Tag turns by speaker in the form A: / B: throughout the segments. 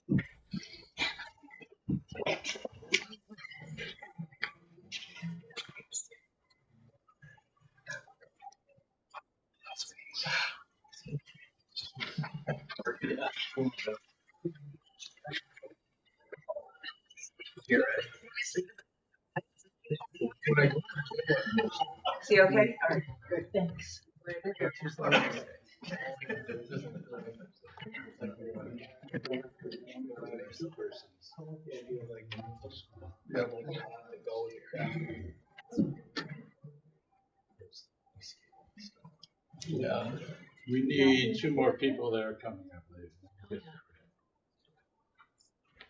A: Is he okay? All right, good, thanks.
B: Yeah, we need 2 more people that are coming, I believe.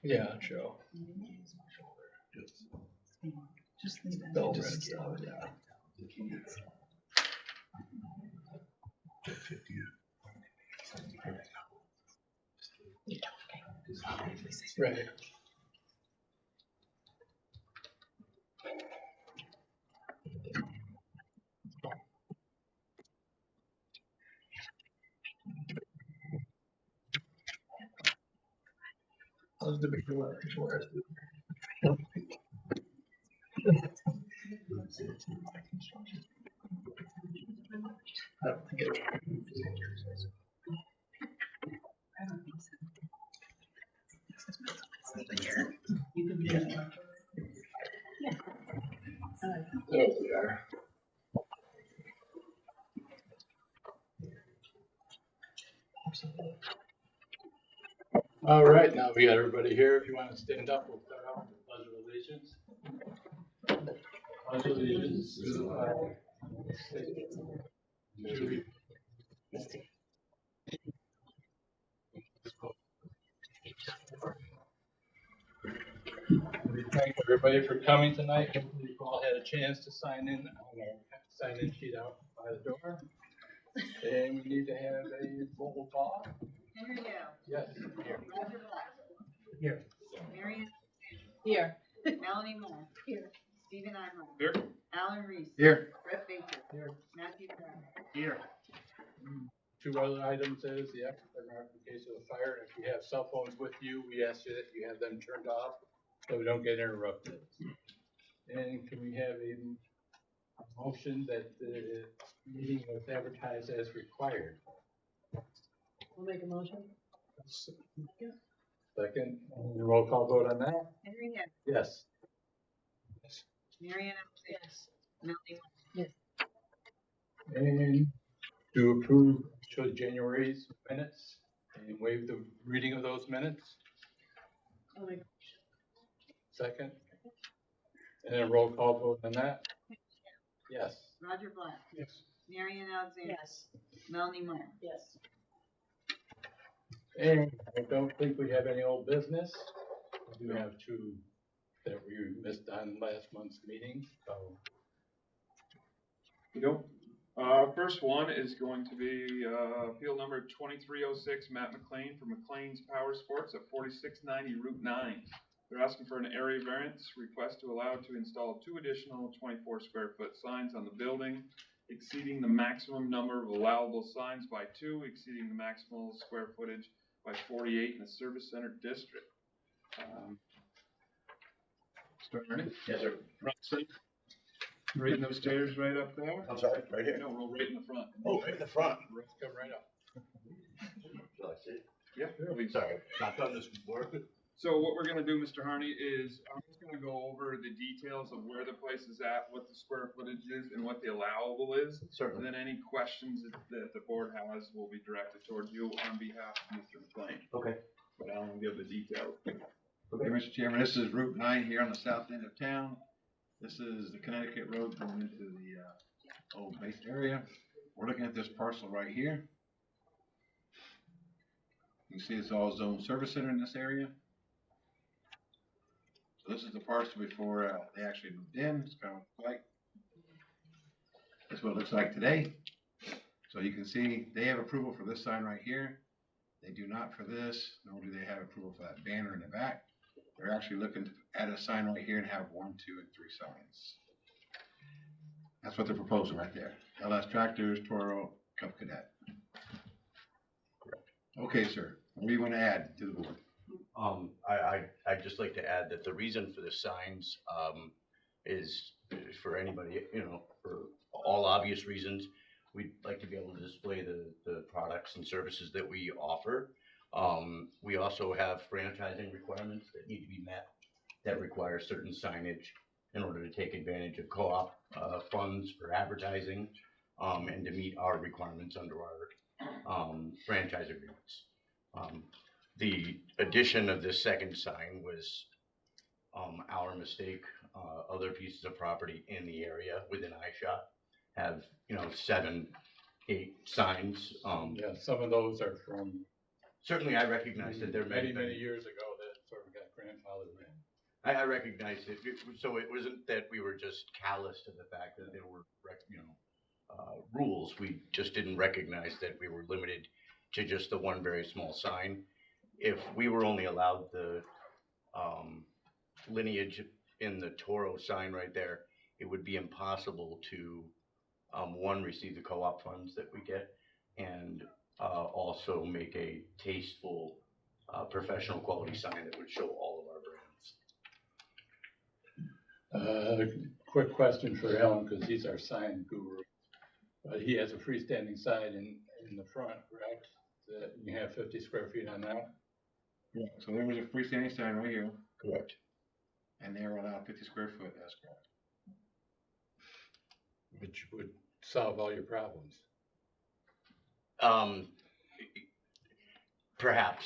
B: Yeah, Joe.
A: Just leave that.
B: Don't risk it, yeah. Right. How's the big one? I don't think it.
A: You can be. Yeah.
B: There we are. All right, now we got everybody here. If you want to stand up, we'll start off with the Pledge of Allegiance. Pledge of Allegiance to the flag of the state of the We thank everybody for coming tonight. Hopefully you've all had a chance to sign in on our sign-in sheet out by the door. And we need to have a roll call.
C: Henry Dow.
B: Yes, here.
C: Roger Black.
B: Here.
C: Marion.
A: Here.
C: Melanie Moore.
A: Here.
C: Stephen Imler.
B: Here.
C: Alan Reese.
B: Here.
C: Brett Baker.
B: Here.
C: Matthew Brown.
B: Here. 2 other items is the notification of the fire. If you have cell phones with you, we ask you that you have them turned off so we don't get interrupted. And can we have a motion that the meeting was advertised as required?
A: We'll make a motion.
B: Second, roll call vote on that?
C: Henry Dow.
B: Yes.
C: Marion.
A: Yes.
C: Melanie Moore.
A: Yes.
B: And to approve January's minutes and waive the reading of those minutes.
A: I'll make.
B: Second. And then roll call vote on that? Yes.
C: Roger Black.
B: Yes.
C: Marion Alexander.
A: Yes.
C: Melanie Moore.
A: Yes.
B: And I don't think we have any old business. We do have 2 that we missed on last month's meeting, so.
D: Nope. First one is going to be appeal number 2306, Matt McLean from McLean's Power Sports at 4690 Route 9. They're asking for an area variance request to allow to install 2 additional 24 square foot signs on the building, exceeding the maximum number of allowable signs by 2, exceeding the maximal square footage by 48 in the service center district. Start ready?
E: Yes, sir.
D: Front seat. Right in those stairs right up there.
E: I'm sorry, right here.
D: No, roll right in the front.
E: Oh, right in the front.
B: Come right up.
E: Shall I sit?
D: Yeah, please.
E: Sorry, not done this before.
D: So what we're gonna do, Mr. Harney, is I'm just gonna go over the details of where the place is at, what the square footage is, and what the allowable is. And
E: Certainly.
D: then any questions that the board has will be directed towards you on behalf of Mr. McLean.
E: Okay.
D: But I won't give the details.
F: Okay, Mr. Chairman, this is Route 9 here on the south end of town. This is the Connecticut Road going into the old base area. We're looking at this parcel right here. You can see it's all zone service center in this area. So this is the parcel before they actually moved in. It's kind of like, that's what it looks like today. So you can see they have approval for this sign right here. They do not for this, nor do they have approval for that banner in the back. They're actually looking to add a sign right here and have 1, 2, and 3 signs. That's what they're proposing right there. LS Tractors, Toro, Cub Cadet. Okay, sir. What do you want to add to the board?
G: just like to add that the reason for the signs, is for anybody, for all obvious reasons. We'd like to be able to display the products and services that we offer. We also have franchising requirements that need to be met that require certain signage in order to take advantage of co-op funds for advertising, and to meet our requirements under our franchise agreements. The addition of this second sign was our mistake. Other pieces of property in the area within eyeshot have, 7, 8 signs.
B: Yeah, some of those are from
G: Certainly, I recognize that there may
B: many
G: be.
B: years ago that sort of got grandfathered in.
G: I recognize it, so it wasn't that we were just callous to the fact that there were, rules. We just didn't recognize that we were limited to just the one very small sign. If we were only allowed the lineage in the Toro sign right there, it would be impossible to, one, receive the co-op funds that we get, and also make a tasteful, professional quality sign that would show all of our brands.
B: Quick question for Alan, because he's our sign guru. He has a freestanding sign in the front, correct? That you have 50 square feet on that?
F: Yeah, so there was a freestanding sign right here,
G: Correct.
F: and they were allowed 50 square foot, that's correct.
B: Which would solve all your problems.
G: Perhaps,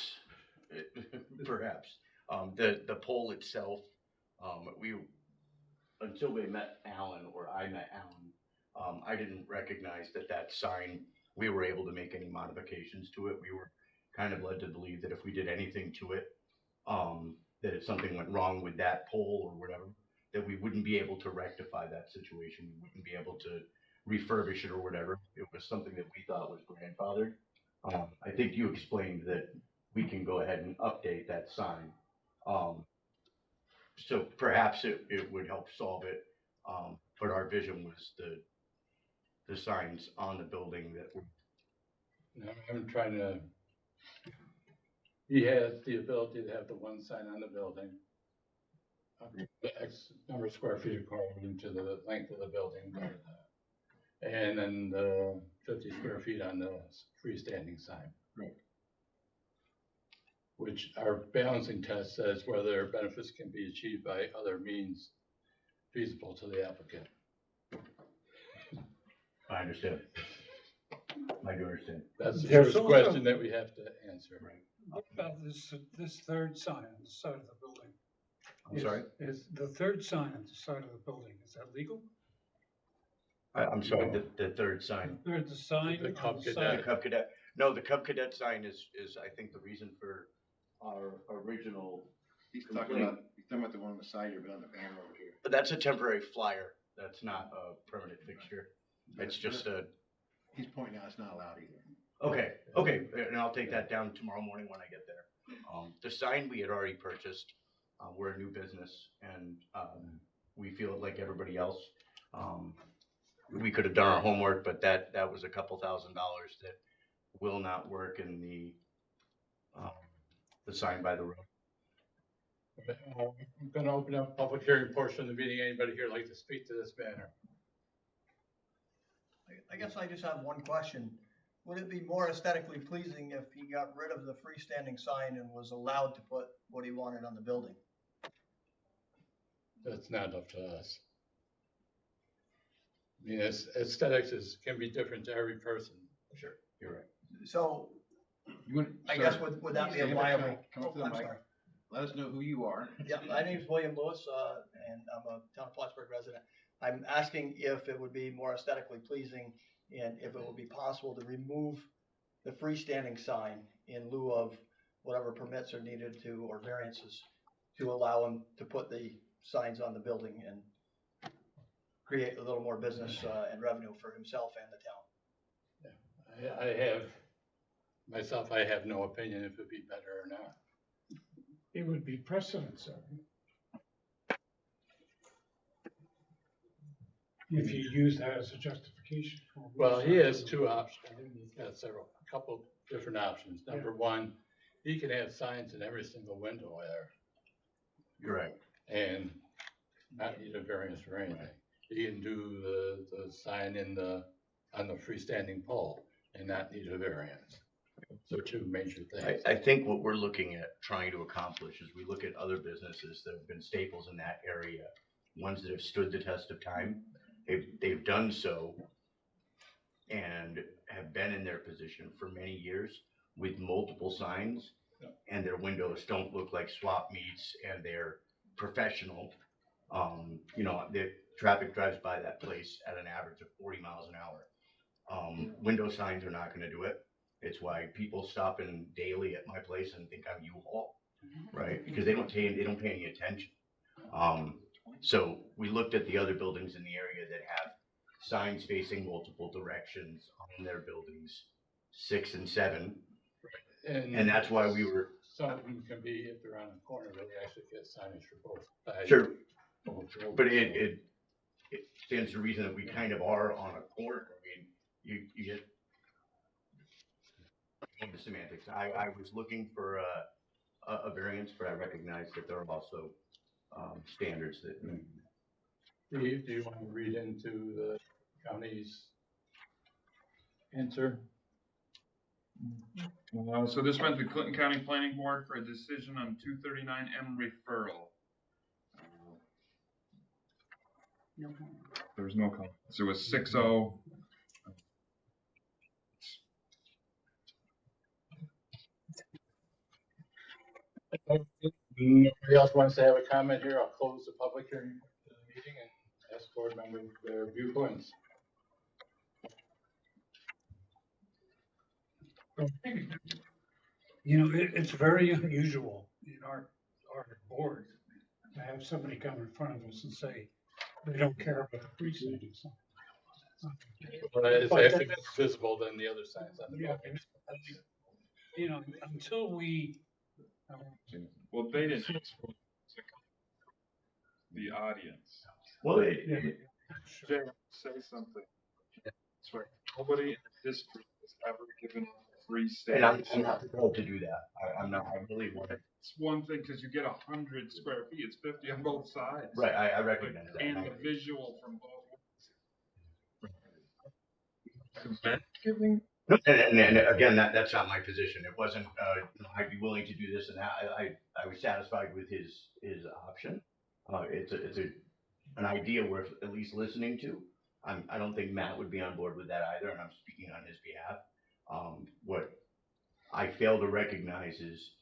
G: perhaps. The pole itself, until we met Alan, or I met Alan, I didn't recognize that sign, we were able to make any modifications to it. We were kind of led to believe that if we did anything to it, that if something went wrong with that pole or whatever, that we wouldn't be able to rectify that situation. We wouldn't be able to refurbish it or whatever. It was something that we thought was grandfathered. I think you explained that we can go ahead and update that sign. So perhaps it would help solve it. But our vision was the signs on the building that were.
B: Now, I'm trying to, he has the ability to have the one sign on the building. The X number of square feet according to the length of the building. And then the 50 square feet on the freestanding sign.
F: Right.
B: Which our balancing test says whether benefits can be achieved by other means feasible to the applicant.
G: I understand. I do understand.
B: That's the
H: There's
B: first
H: also-
B: question that we have to answer.
G: Right.
H: What about this third sign on the side of the building?
G: I'm sorry?
H: Is the third sign on the side of the building, is that legal?
G: I'm sorry, the third sign.
H: The sign
B: The
H: on
B: Cub
H: the
B: Cadet.
H: side.
G: The Cub Cadet. No, the Cub Cadet sign is I think the reason for our original.
F: He's talking about the one on the side here, but on the banner over here.
G: But that's a temporary flyer. That's not a permanent fixture. It's just a.
F: He's pointing out it's not allowed either.
G: Okay, and I'll take that down tomorrow morning when I get there. The sign we had already purchased. We're a new business, and we feel like everybody else. We could have done our homework, but that was a couple $1,000s that will not work in the sign by the road.
B: I'm gonna open up public hearing portion of the meeting. Anybody here like to speak to this matter?
I: I guess I just have one question. Would it be more aesthetically pleasing if he got rid of the freestanding sign and was allowed to put what he wanted on the building?
B: That's not up to us. I mean, aesthetics can be different to every person.
G: Sure, you're right.
I: So
F: You want-
I: I
F: sir,
I: guess would that be a
F: stand up,
I: viable?
F: come up to the
I: I'm
F: mic.
I: sorry.
F: Let us know who you are.
I: Yeah, my name's William Lewis, and I'm a town of Plattsburgh resident. I'm asking if it would be more aesthetically pleasing and if it would be possible to remove the freestanding sign in lieu of whatever permits are needed to, or variances, to allow him to put the signs on the building and create a little more business, and revenue for himself and the town.
B: I have no opinion if it'd be better or not.
H: It would be precedent setting. If you use that as a justification. for-
B: Well, he has two options. He's got a couple different options. Number one, he can have signs in every single window there.
G: You're right.
B: and not need a variance for anything. You can do the sign on the freestanding pole and not need a variance. So two major things.
G: I think what we're looking at trying to accomplish is we look at other businesses that have been staples in that area, ones that have stood the test of time. They've done so and have been in their position for many years with multiple signs, and their windows don't look like swap meets, and they're professional. You know, the traffic drives by that place at an average of 40 miles an hour. Window signs are not gonna do it. It's why people stop in daily at my place and think I'm U-Haul, right? Because they don't pay any attention. So we looked at the other buildings in the area that have signs facing multiple directions on their buildings, 6 and 7, and that's why we were.
B: Some of them can be, if they're on the corner, they actually get signage for both sides.
G: Sure,
B: Both roads.
G: but it stands to reason that we kind of are on a corner. I mean, you get the semantics. I was looking for a variance, but I recognize that there are also standards that.
B: Do you want to read into the county's answer?
D: So this went to Clinton County Planning Board for a decision on 239M referral.
C: No comment.
D: There was no comment. So it was 6-0.
B: Nobody else wants to have a comment here? I'll close the public hearing to the meeting and ask board members their viewpoints.
H: You know, it's very unusual in our board to have somebody come in front of us and say they don't care about the freestanding sign.
B: But it's actually more visible than the other signs on the
H: Yeah,
B: building.
H: you know, until we,
D: Well, they didn't. The audience.
G: Well,
D: Jay, say something. Swear, nobody in the district has ever given free
G: and I'm
D: standing.
G: not prepared to do that. I'm not. I really want to.
D: It's one thing, cause you get 100 square feet, it's 50 on both sides.
G: Right, I recognize that.
D: And the visual from both ways. Giving.
G: No, and again, that's not my position. It wasn't, I'd be willing to do this and that. I was satisfied with his option. It's an idea worth at least listening to. I don't think Matt would be on board with that either, and I'm speaking on his behalf. What I fail to recognize is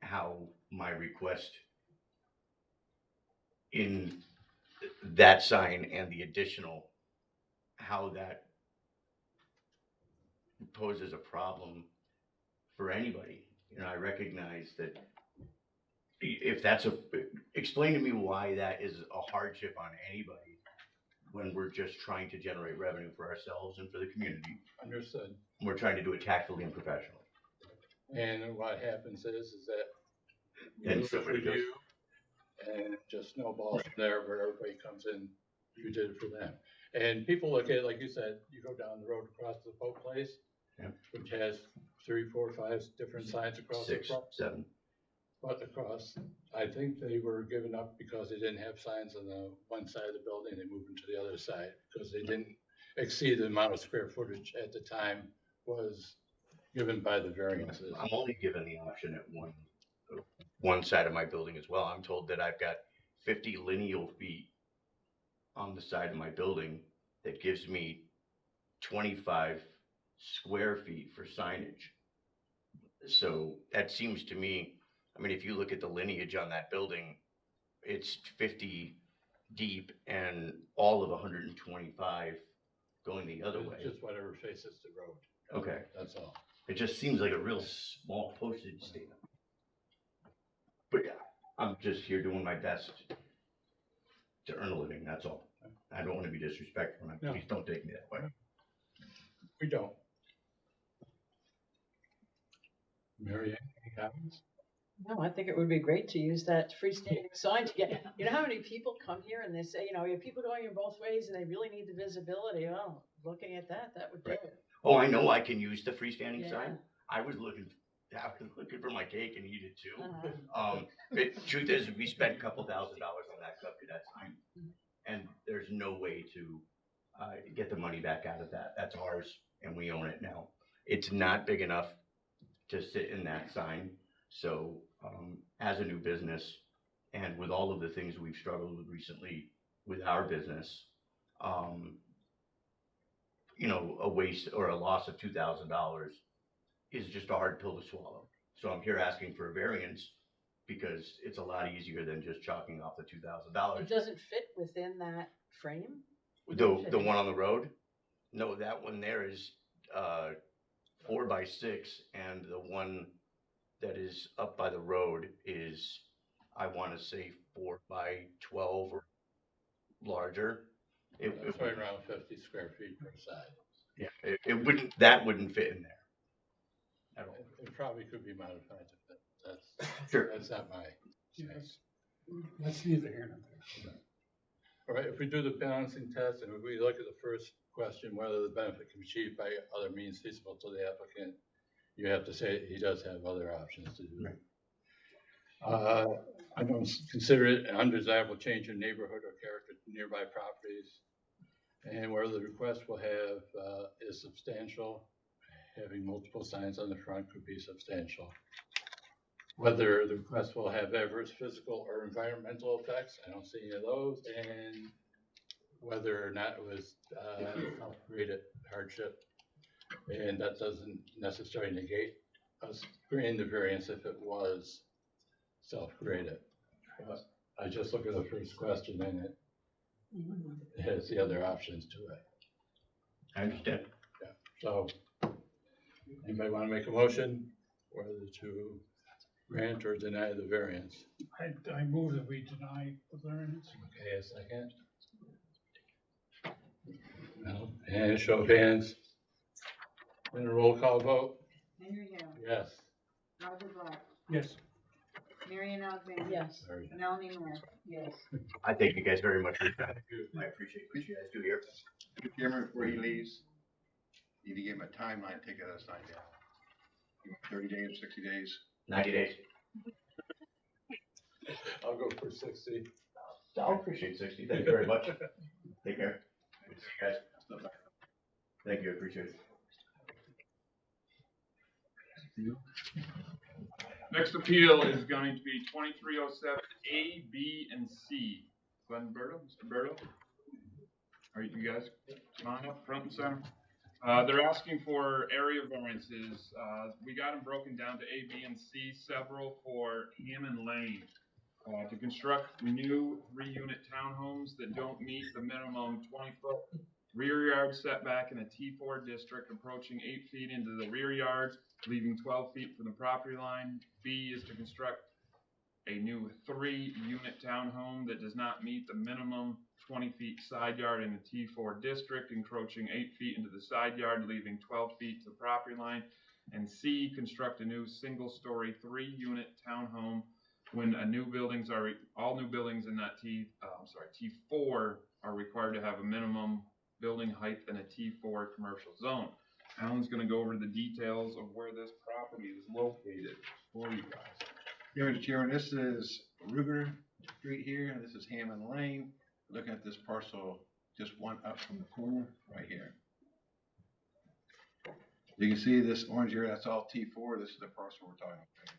G: how my request in that sign and the additional, how that poses a problem for anybody. You know, I recognize that if that's explain to me why that is a hardship on anybody when we're just trying to generate revenue for ourselves and for the community.
B: Understood.
G: We're trying to do it tactfully and professionally.
B: And what happens is that
G: And
B: you
G: somebody does.
B: review and it just snowballs from there where everybody comes in, you did it for them. And people look at it, like you said, you go down the road across the boat place,
G: Yeah.
B: which has 3, 4, 5 different signs across the
G: 6,
B: front.
G: 7.
B: But across, I think they were given up because they didn't have signs on the one side of the building, they moved them to the other side, because they didn't exceed the amount of square footage at the time was given by the variances.
G: I'm only given the option at one side of my building as well. I'm told that I've got 50 lineal feet on the side of my building that gives me 25 square feet for signage. So that seems to me, I mean, if you look at the lineage on that building, it's 50 deep and all of 125 going the other way.
B: It's just whatever faces the road.
G: Okay.
B: That's all.
G: It just seems like a real small postage stamp. But yeah, I'm just here doing my best to earn a living, that's all. I don't want to be disrespectful, and
B: No.
G: please don't take me that way.
B: We don't. Mary Ann, any comments?
A: No, I think it would be great to use that freestanding sign to get, you know how many people come here and they say, you know, you have people going in both ways and they really need the visibility. Well, looking at that would do
G: Right.
A: it.
G: Oh, I know I can use the freestanding
A: Yeah.
G: sign. I was looking I was looking for my cake and eat it too.
A: Uh-huh.
G: Truth is, we spent a couple $1,000 on that Cupcake sign, and there's no way to get the money back out of that. That's ours, and we own it now. It's not big enough to sit in that sign. So, as a new business, and with all of the things we've struggled with recently with our business, you know, a waste or a loss of $2,000 is just a hard pill to swallow. So I'm here asking for a variance because it's a lot easier than just chalking off the
A: It
G: $2,000.
A: doesn't fit within that frame?
G: The one on the road? No, that one there is 4 by 6, and the one that is up by the road is, I want to say, 4 by 12 or larger.
B: It's right around 50 square feet per side.
G: Yeah, that wouldn't fit in there at all.
B: It probably could be modified, but
G: Sure.
B: that's not my.
H: Yes. That's neither here nor there.
B: All right, if we do the balancing test and if we look at the first question, whether the benefit can be achieved by other means feasible to the applicant, you have to say he does have other options to do. I don't consider it an undesirable change in neighborhood or character to nearby properties. And where the request will have is substantial, having multiple signs on the front could be substantial. Whether the request will have adverse physical or environmental effects, I don't see any of those, and whether or not it was self-created hardship. And that doesn't necessarily negate us granting the variance if it was self-created. But I just look at the first question and it has the other options to it.
G: I understand.
B: So, anybody want to make a motion whether to grant or deny the variance?
H: I move that we deny the variance.
B: Okay, a second. No, and a show of hands. And a roll call vote?
C: Henry Hill,
B: Yes.
C: Roger Black,
H: Yes.
C: Marion Alexander.
A: Yes.
B: Sorry.
C: Melanie Moore. Yes.
G: I thank you guys very much for your time. I appreciate what you guys do here.
F: Mr. Chairman, before he leaves, you need to give him a timeline, take that sign down. Give him 30 days, 60 days.
G: 90 days.
B: I'll go for 60.
G: I appreciate 60. Thank you very much. Take care. Good to see you guys. Thank you. I appreciate it.
D: Next appeal is going to be 2307 A, B, and C. Glenn Berto, Mr. Berto? Are you guys, come on up, front and center. They're asking for area variances. We got them broken down to A, B, and C, several for Hammond Lane. To construct new 3-unit townhomes that don't meet the minimum 20-foot rear yard setback in a T4 district, approaching 8 feet into the rear yard, leaving 12 feet from the property line. B is to construct a new 3-unit townhome that does not meet the minimum 20 feet side yard in a T4 district, encroaching 8 feet into the side yard, leaving 12 feet to the property line. And C, construct a new single-story 3-unit townhome when all new buildings in that T4 are required to have a minimum building height in a T4 commercial zone. Alan's gonna go over the details of where this property is located for you guys.
F: Yeah, Mr. Chairman, this is Ruger Street here, and this is Hammond Lane. Looking at this parcel, just one up from the corner, right here. You can see this orange area, that's all T4, this is the parcel we're talking about.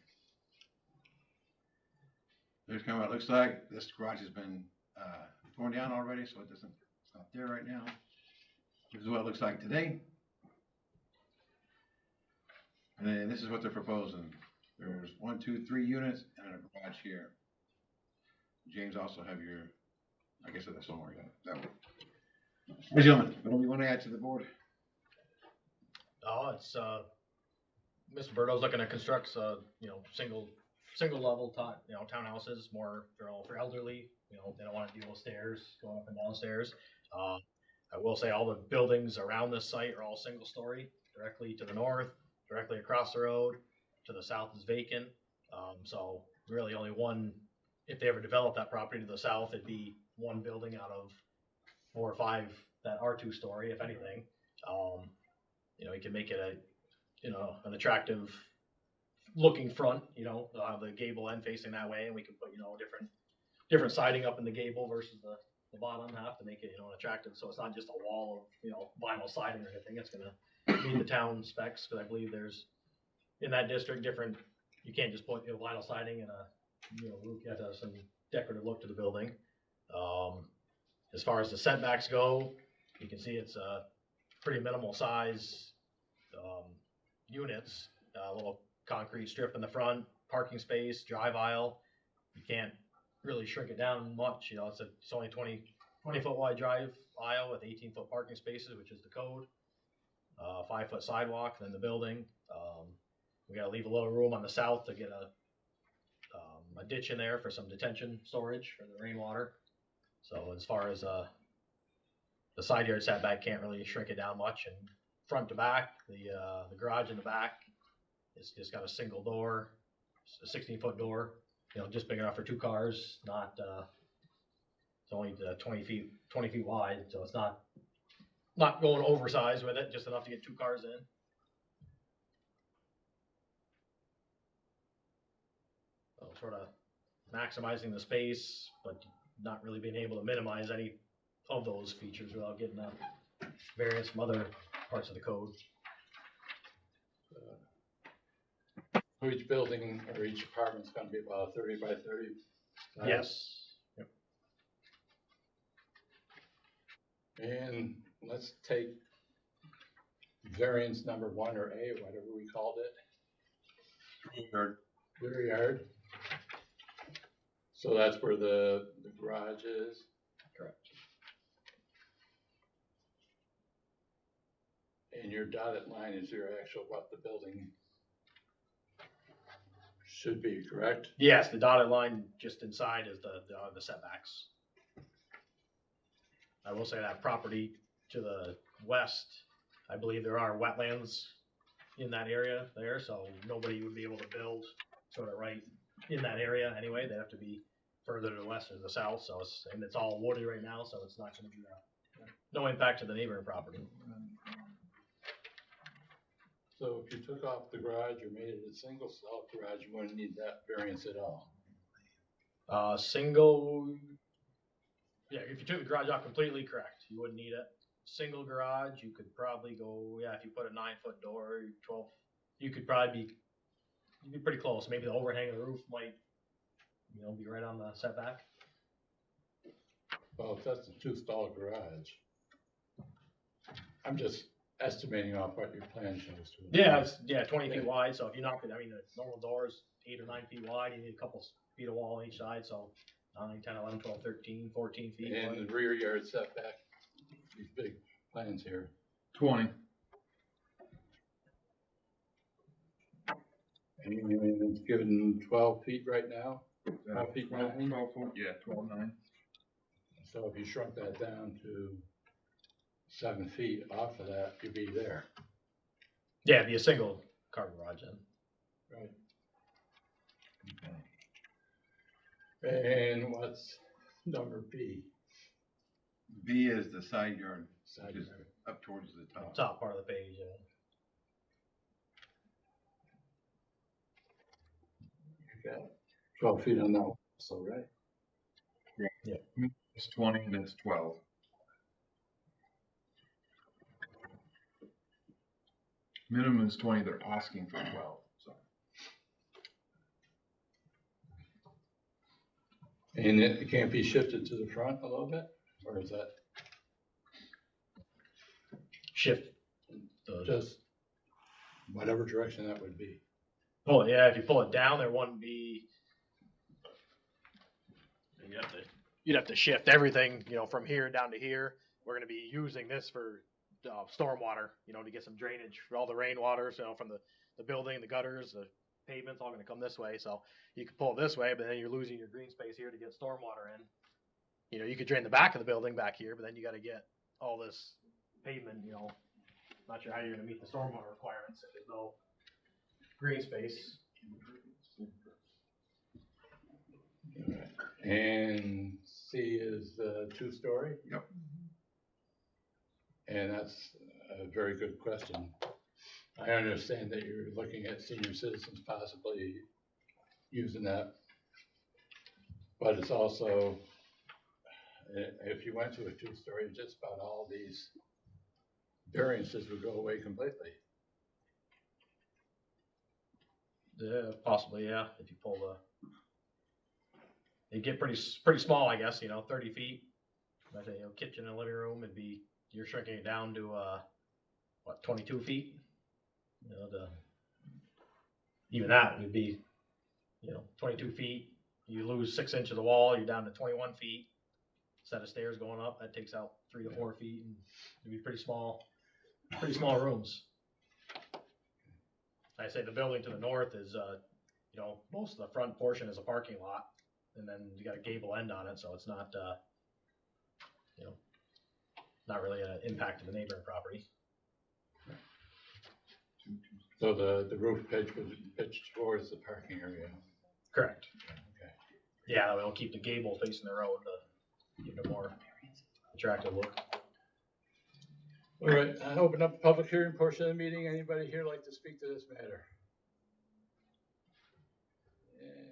F: There's kind of what it looks like. This garage has been torn down already, so it's not there right now. This is what it looks like today. And then this is what they're proposing. There's 1, 2, 3 units and a garage here. James also have your, I guess that's somewhere that one. Ladies and gentlemen, what do we want to add to the board?
J: Oh, it's, Mr. Berto's looking to construct, single level townhouses, more, for elderly, they don't want to deal with stairs, going up and down stairs. I will say all the buildings around this site are all single story, directly to the north, directly across the road, to the south is vacant. So really only one, if they ever develop that property to the south, it'd be one building out of 4 or 5 that are 2-story, if anything. You can make it an attractive looking front, you know, they'll have the gable end facing that way, and we can put, you know, different siding up in the gable versus the bottom half to make it, you know, attractive, so it's not just a wall of, you know, vinyl siding or anything, it's gonna meet the town specs, cause I believe there's, in that district, different, you can't just put, you know, vinyl siding and you know, roof, you have to have some decorative look to the building. As far as the setbacks go, you can see it's a pretty minimal size, units, a little concrete strip in the front, parking space, drive aisle. You can't really shrink it down much, you know, it's only 20 foot wide drive aisle with 18-foot parking spaces, which is the code. 5-foot sidewalk, and then the building. We gotta leave a little room on the south to get a ditch in there for some detention storage for the rainwater. So as far as the side yard setback, can't really shrink it down much, and front to back, the garage in the back is just got a single door, a 16-foot door, you know, just big enough for 2 cars, not it's only 20 feet wide, so it's not going oversized with it, just enough to get 2 cars in. So sort of maximizing the space, but not really being able to minimize any of those features without getting variance from other parts of the code.
B: So each building or each apartment's gonna be about 30 by 30? size?
J: Yes. Yep.
B: And let's take variance number 1 or A, whatever we called it. Rear yard. So that's where the garage is?
J: Correct.
B: And your dotted line is your actual, what the building should be, correct?
J: Yes, the dotted line just inside is the setbacks. I will say that property to the west, I believe there are wetlands in that area there, so nobody would be able to build sort of right in that area anyway. They'd have to be further to the west or the south, so it's all wooded right now, so it's not gonna be no impact to the neighboring property.
B: So if you took off the garage or made it a single stall garage, you wouldn't need that variance at all?
J: Single, yeah, if you took the garage off completely, correct, you wouldn't need it. Single garage, you could probably go, yeah, if you put a 9-foot door, 12, you could probably you'd be pretty close. Maybe the overhang of the roof might, you know, be right on the setback.
B: Well, if that's a 2-stall garage, I'm just estimating off what your plan shows to us.
J: Yeah, it's 20 feet wide. So if you knock it, I mean, the normal door is 8 or 9 feet wide. You need a couple feet of wall on each side. So 9, 10, 11, 12, 13, 14 feet.
B: And the rear yard setback, these big plans here.
D: 20.
B: And it's given 12 feet right now? 12 feet 9?
D: 12 foot, yeah, 12.9.
B: So if you shrunk that down to 7 feet off of that, you'd be there.
J: Yeah, it'd be a single car garage then.
B: Right. And what's number B?
F: B is the side yard,
B: Side
F: which is
B: yard.
F: up towards the top.
J: Top part of the page.
B: You got 12 feet on that one, so right?
D: It's 20 and it's 12. Minimum is 20, they're asking for 12, so.
B: And it can't be shifted to the front a little bit, or is that
J: Shift.
B: just whatever direction that would be?
J: Oh yeah, if you pull it down, there wouldn't be. You'd have to shift everything, you know, from here down to here. We're going to be using this for stormwater, you know, to get some drainage for all the rainwater, so from the building, the gutters, the pavement's all going to come this way. So you could pull it this way, but then you're losing your green space here to get stormwater in. You know, you could drain the back of the building back here, but then you got to get all this pavement, you know. Not sure how you're going to meet the stormwater requirements if there's no green space.
B: And C is the 2-story?
F: Yep.
B: And that's a very good question. I understand that you're looking at senior citizens possibly using that. But it's also, if you went to a two-story, just about all these variances would go away completely.
J: Yeah, possibly, yeah, if you pull they get pretty small, I guess, 30 feet. I say, kitchen and living room, you're shrinking it down to, 22 feet? Even that would be, 22 feet. You lose 6 inches of the wall, you're down to 21 feet. Set of stairs going up, that takes out 3 to 4 feet, and it'd be pretty small rooms. I say the building to the north is, most of the front portion is a parking lot, and then you got a gable end on it, so it's not, not really an impact to the neighboring property.
B: So the roof pitch was pitched towards the parking area.
J: Correct.
B: Okay.
J: Yeah, we'll keep the gable facing the road to give it a more attractive look.
B: All right, I open up the public hearing portion of the meeting. Anybody here like to speak to this matter? And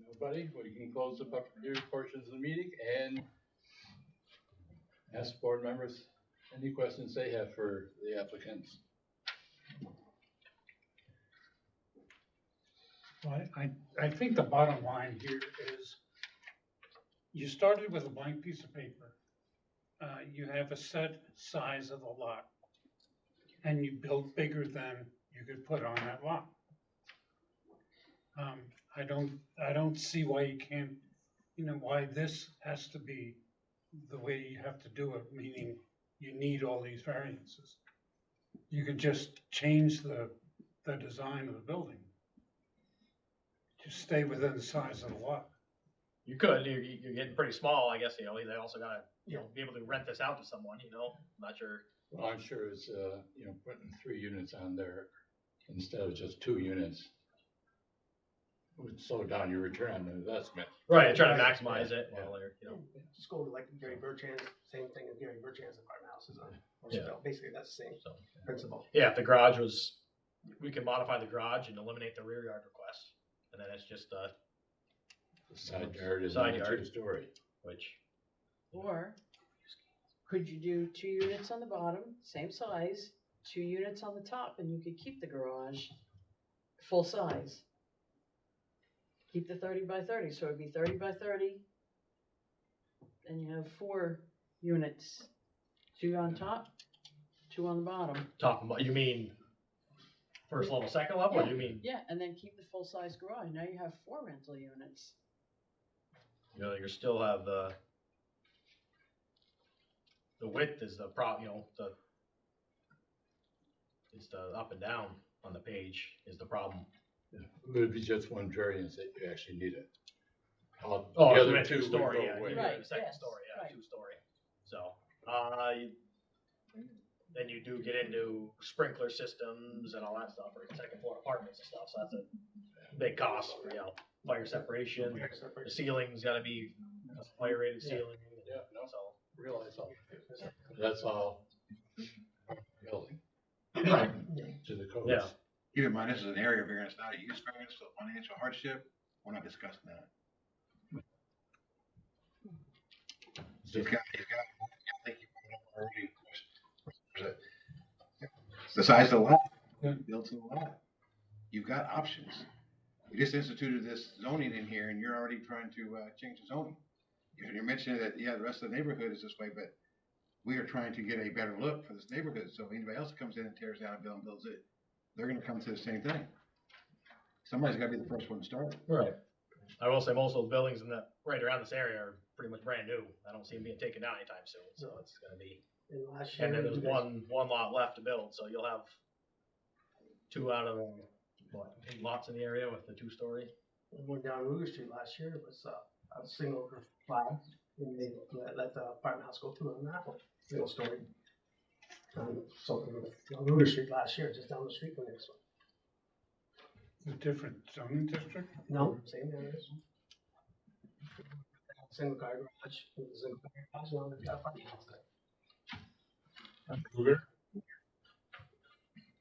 B: nobody? We can close the public hearing portions of the meeting and ask board members any questions they have for the applicants.
H: Well, I think the bottom line here is you started with a blank piece of paper. You have a set size of the lot, and you build bigger than you could put on that lot. I don't see why you can't, why this has to be the way you have to do it, meaning you need all these variances. You could just change the design of the building. Just stay within the size of the lot.
J: You could, you're getting pretty small, I guess, they also gotta, be able to rent this out to someone, not sure.
B: Well, I'm sure it's, putting 3 units on there instead of just 2 units would slow down your return on the investment.
J: Right, trying to maximize it while they're,
K: Just go to like Gary Berchand's, same thing as Gary Berchand's apartment houses on.
J: Yeah.
K: Basically, that's the same principle.
J: Yeah, if the garage we can modify the garage and eliminate the rear yard request, and then it's just,
B: The side yard is
J: Side
B: a
J: yard.
B: 2-story.
J: which,
A: Or could you do 2 units on the bottom, same size, 2 units on the top, and you could keep the garage full size? Keep the 30 by 30, so it'd be 30 by 30. And you have 4 units, 2 on top, 2 on the bottom.
J: you mean first level, second level, or you mean,
A: Yeah, and then keep the full-size garage. Now you have 4 rental units.
J: you still have the width is the it's the up and down on the page is the problem.
B: It would be just 1 variance that you actually need it. All
J: Oh,
B: the
J: you
B: other
J: meant
B: 2 would
J: two-story,
B: go
J: yeah,
B: away.
J: you
A: Right,
J: meant the second
A: yes,
J: story, yeah,
A: right.
J: 2-story. So, then you do get into sprinkler systems and all that stuff, or second floor apartments and stuff, so that's a big cost, fire separation, the ceiling's gotta be a fire rated ceiling.
B: Yeah, no,
J: So,
B: realize all. That's all building
J: right,
B: to the codes.
J: yeah.
F: Keep in mind, this is an area variance, not a use variance, so financial hardship, we're not discussing that. He's got, I think you put it up already. The size of the lot, built to the lot. You've got options. We just instituted this zoning in here and you're already trying to, change the zoning. You're mentioning that, the rest of the neighborhood is this way, but we are trying to get a better look for this neighborhood. So if anybody else comes in and tears down a building and builds it, they're gonna come to the same thing. Somebody's gotta be the first one to start.
J: Right. I will say most of those buildings right around this area are pretty much brand new. I don't see them being taken down anytime soon, so it's gonna be.
K: And last year.
J: And then there's
K: you guys-
J: one lot left to build, so you'll have 2 out of, 8 lots in the area with the 2-story.
K: We went down Ruger Street last year, it was, a single flag, and they let the apartment house go through on that one, single story. So, on Ruger Street last year, just down the street from this one.
H: A different zoning district?
K: No, same areas. Single car garage, single car garage, now they've got a apartment house there.
B: Cougar?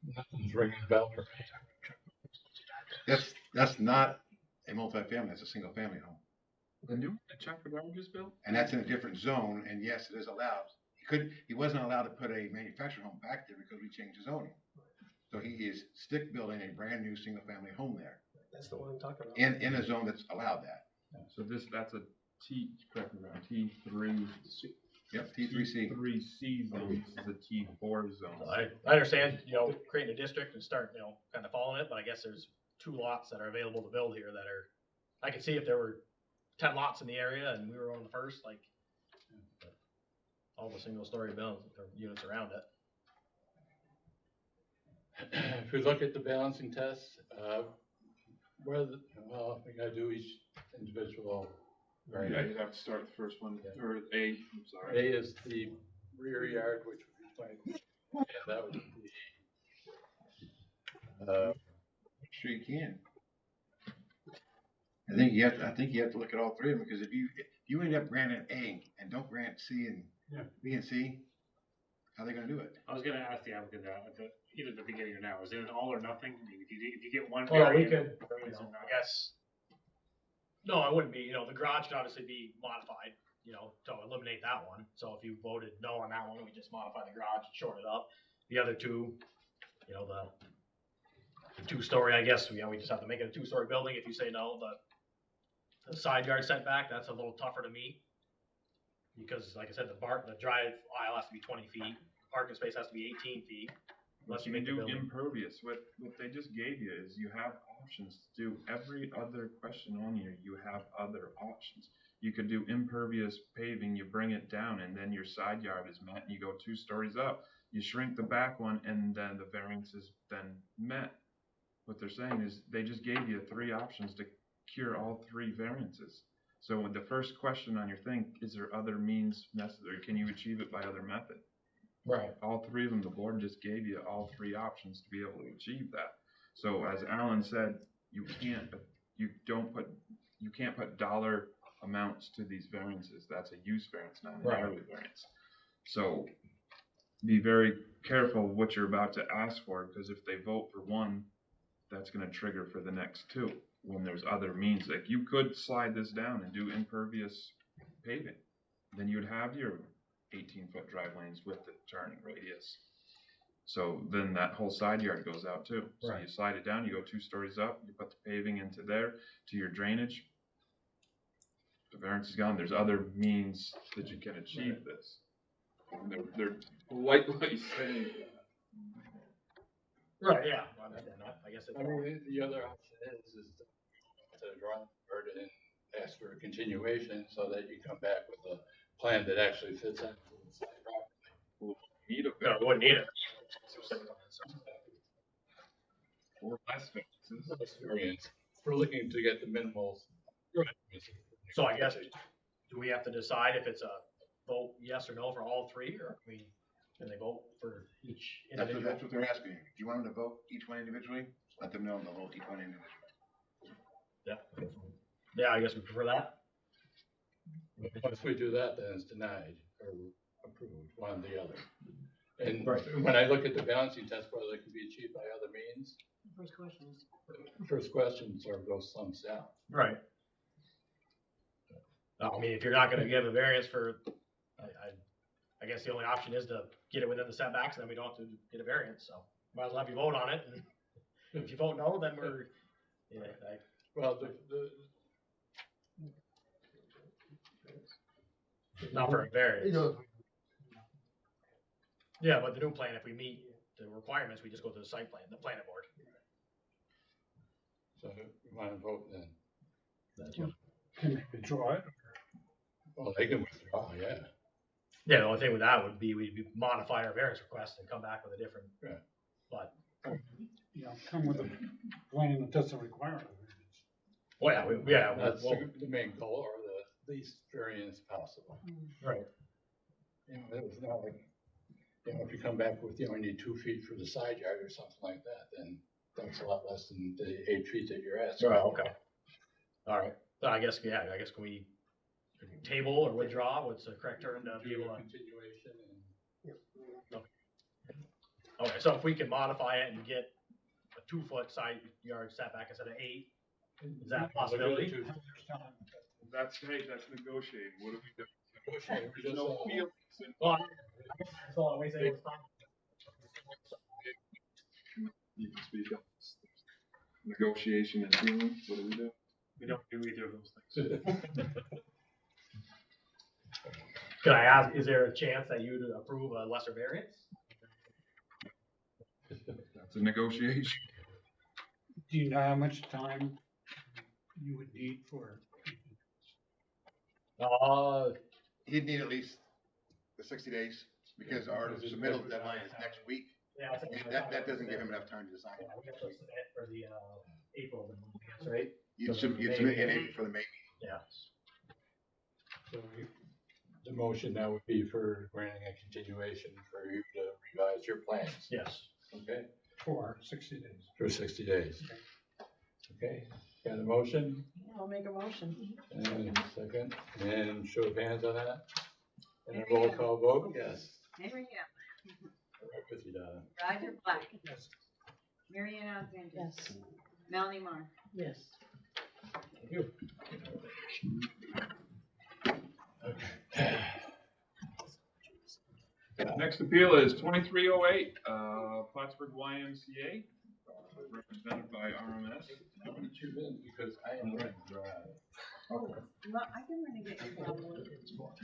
B: Nothing's ringing a bell for me.
F: That's not a multifamily, that's a single family home.
D: The new check for garages built?
F: And that's in a different zone, and yes, it is allowed. He wasn't allowed to put a manufactured home back there because we changed the zoning. So he is stick building a brand new single family home there,
K: That's the one I'm talking about.
F: in a zone that's allowed that.
D: So that's a correct me if I'm wrong, T3.
F: Yep, T3C.
D: T3C zone, this is a T4 zone.
J: I understand, creating a district and start, kind of following it, but I guess there's 2 lots that are available to build here that are, I could see if there were 10 lots in the area and we were on the first, like, all the single story buildings, or units around it.
B: If we look at the balancing tests, we gotta do each individual. Right.
D: Yeah, you'd have to start the first one, or A, I'm sorry.
B: A is the rear yard, which would be 20, and that would be,
F: Sure you can. I think you have to look at all three of them, because if you end up granting A and don't grant C and B and C, how are they gonna do it?
L: I was gonna ask the applicant that, either at the beginning or now, is it an all or nothing? I mean, if you get one
J: Well, we
L: variant,
J: could,
L: variance or
J: I
L: not.
J: guess. No, it wouldn't be, the garage could obviously be modified, to eliminate that one. So if you voted no on that one, we just modify the garage and short it up. The other two, the 2-story, I guess, we just have to make it a 2-story building if you say no. The side yard setback, that's a little tougher to meet. Because like I said, the drive aisle has to be 20 feet, parking space has to be 18 feet. Unless
D: You
J: you
D: can
J: make the
D: do
J: building.
D: impervious, what they just gave you is you have options to do every other question on here, you have other options. You could do impervious paving, you bring it down, and then your side yard is met, and you go 2 stories up. You shrink the back one, and then the variance is then met. What they're saying is, they just gave you 3 options to cure all 3 variances. So with the first question on your thing, is there other means necessary, can you achieve it by other method?
J: Right.
D: All 3 of them, the board just gave you all 3 options to be able to achieve that. So as Alan said, you can't put dollar amounts to these variances. That's a use variance, not an area variance. So be very careful what you're about to ask for, because if they vote for one, that's going to trigger for the next 2 when there's other means. Like, you could slide this down and do impervious paving. Then you'd have your 18-foot drive lanes with the turning radius. So then that whole side yard goes out too. So
J: Right.
D: you slide it down, you go 2 stories up, you put the paving into there, to your drainage. The variance is gone. There's other means that you can achieve this. And they're politely saying,
J: Right, yeah. I understand that. I guess it's.
B: I mean, the other option is to draw the bird and ask for a continuation so that you come back with a plan that actually fits into the site properly.
D: need a
J: No, we wouldn't need it.
D: or less variances.
B: Less variance. We're looking to get the minimal.
J: So I guess, do we have to decide if it's a vote yes or no for all 3, or can they vote for each individual?
F: That's what they're asking you. Do you want them to vote each one individually? Let them know they'll vote each one individually.
J: Yeah. Yeah, I guess we prefer that.
B: Once we do that, then it's denied or approved, one or the other. And when I look at the balancing test, whether it can be achieved by other means,
C: First question is.
B: first question sort of goes thumbs down.
J: Right. I mean, if you're not gonna give a variance for, I guess the only option is to get it within the setbacks, and then we don't have to get a variance, so might as well have you vote on it, and if you vote no, then we're,
B: Well,
J: not for a variance. Yeah, but the new plan, if we meet the requirements, we just go to the site plan, the planning board.
B: so you want to vote then?
H: Can they withdraw it?
B: Well, they can withdraw, yeah.
J: Yeah, the only thing with that would be, we'd modify our variance request and come back with a different,
B: Yeah.
J: but,
H: Come with a plan that doesn't require it.
J: well,
B: That's
J: well,
B: the main goal, or the least variance possible.
J: right.
B: It's not like, if you come back with, you need 2 feet for the side yard or something like that, then that's a lot less than the 8 feet that you're asking.
J: Right, okay. All right, so I guess can we table or withdraw, what's the correct term to be able to?
B: Continuation and.
J: Okay, so if we can modify it and get a 2-foot side yard setback instead of 8, is that a possibility?
D: That's, hey, that's negotiating, what do we do?
B: Negotiate, we
D: There's
B: just,
D: no feelings in-
J: Well, that's all I always say was fine.
D: You can speak up. Negotiation and feelings, what do we do?
L: We don't do either of those things.
J: Can I ask, is there a chance that you would approve a lesser variance?
D: That's a negotiation.
H: Do you know how much time you would need for?
F: He'd need at least the 60 days, because our submittal deadline is next week.
J: Yeah, I think
F: That doesn't give him enough time to decide.
J: Yeah, we have to submit for the, April, then, I guess, right?
F: You'd submit in April for the May.
J: Yeah.
B: so the motion now would be for granting a continuation for you to revise your plans,
J: Yes.
B: okay?
H: For 60 days.
B: For 60 days. Okay, got a motion
A: I'll make a motion.
B: and a second, and show of hands on that? And a roll call vote, yes.
C: Henry Hill,
B: Right with you, Donna.
C: Roger Black,
H: Yes.
C: Mary Ann Alexander,
A: Yes.
C: Melanie Marr.
A: Yes.
B: Thank you.
D: Next appeal is 2308, Plattsburgh YMCA, represented by RMS.
B: How many you been, because I am ready to drive.
C: Look, I can really get you one.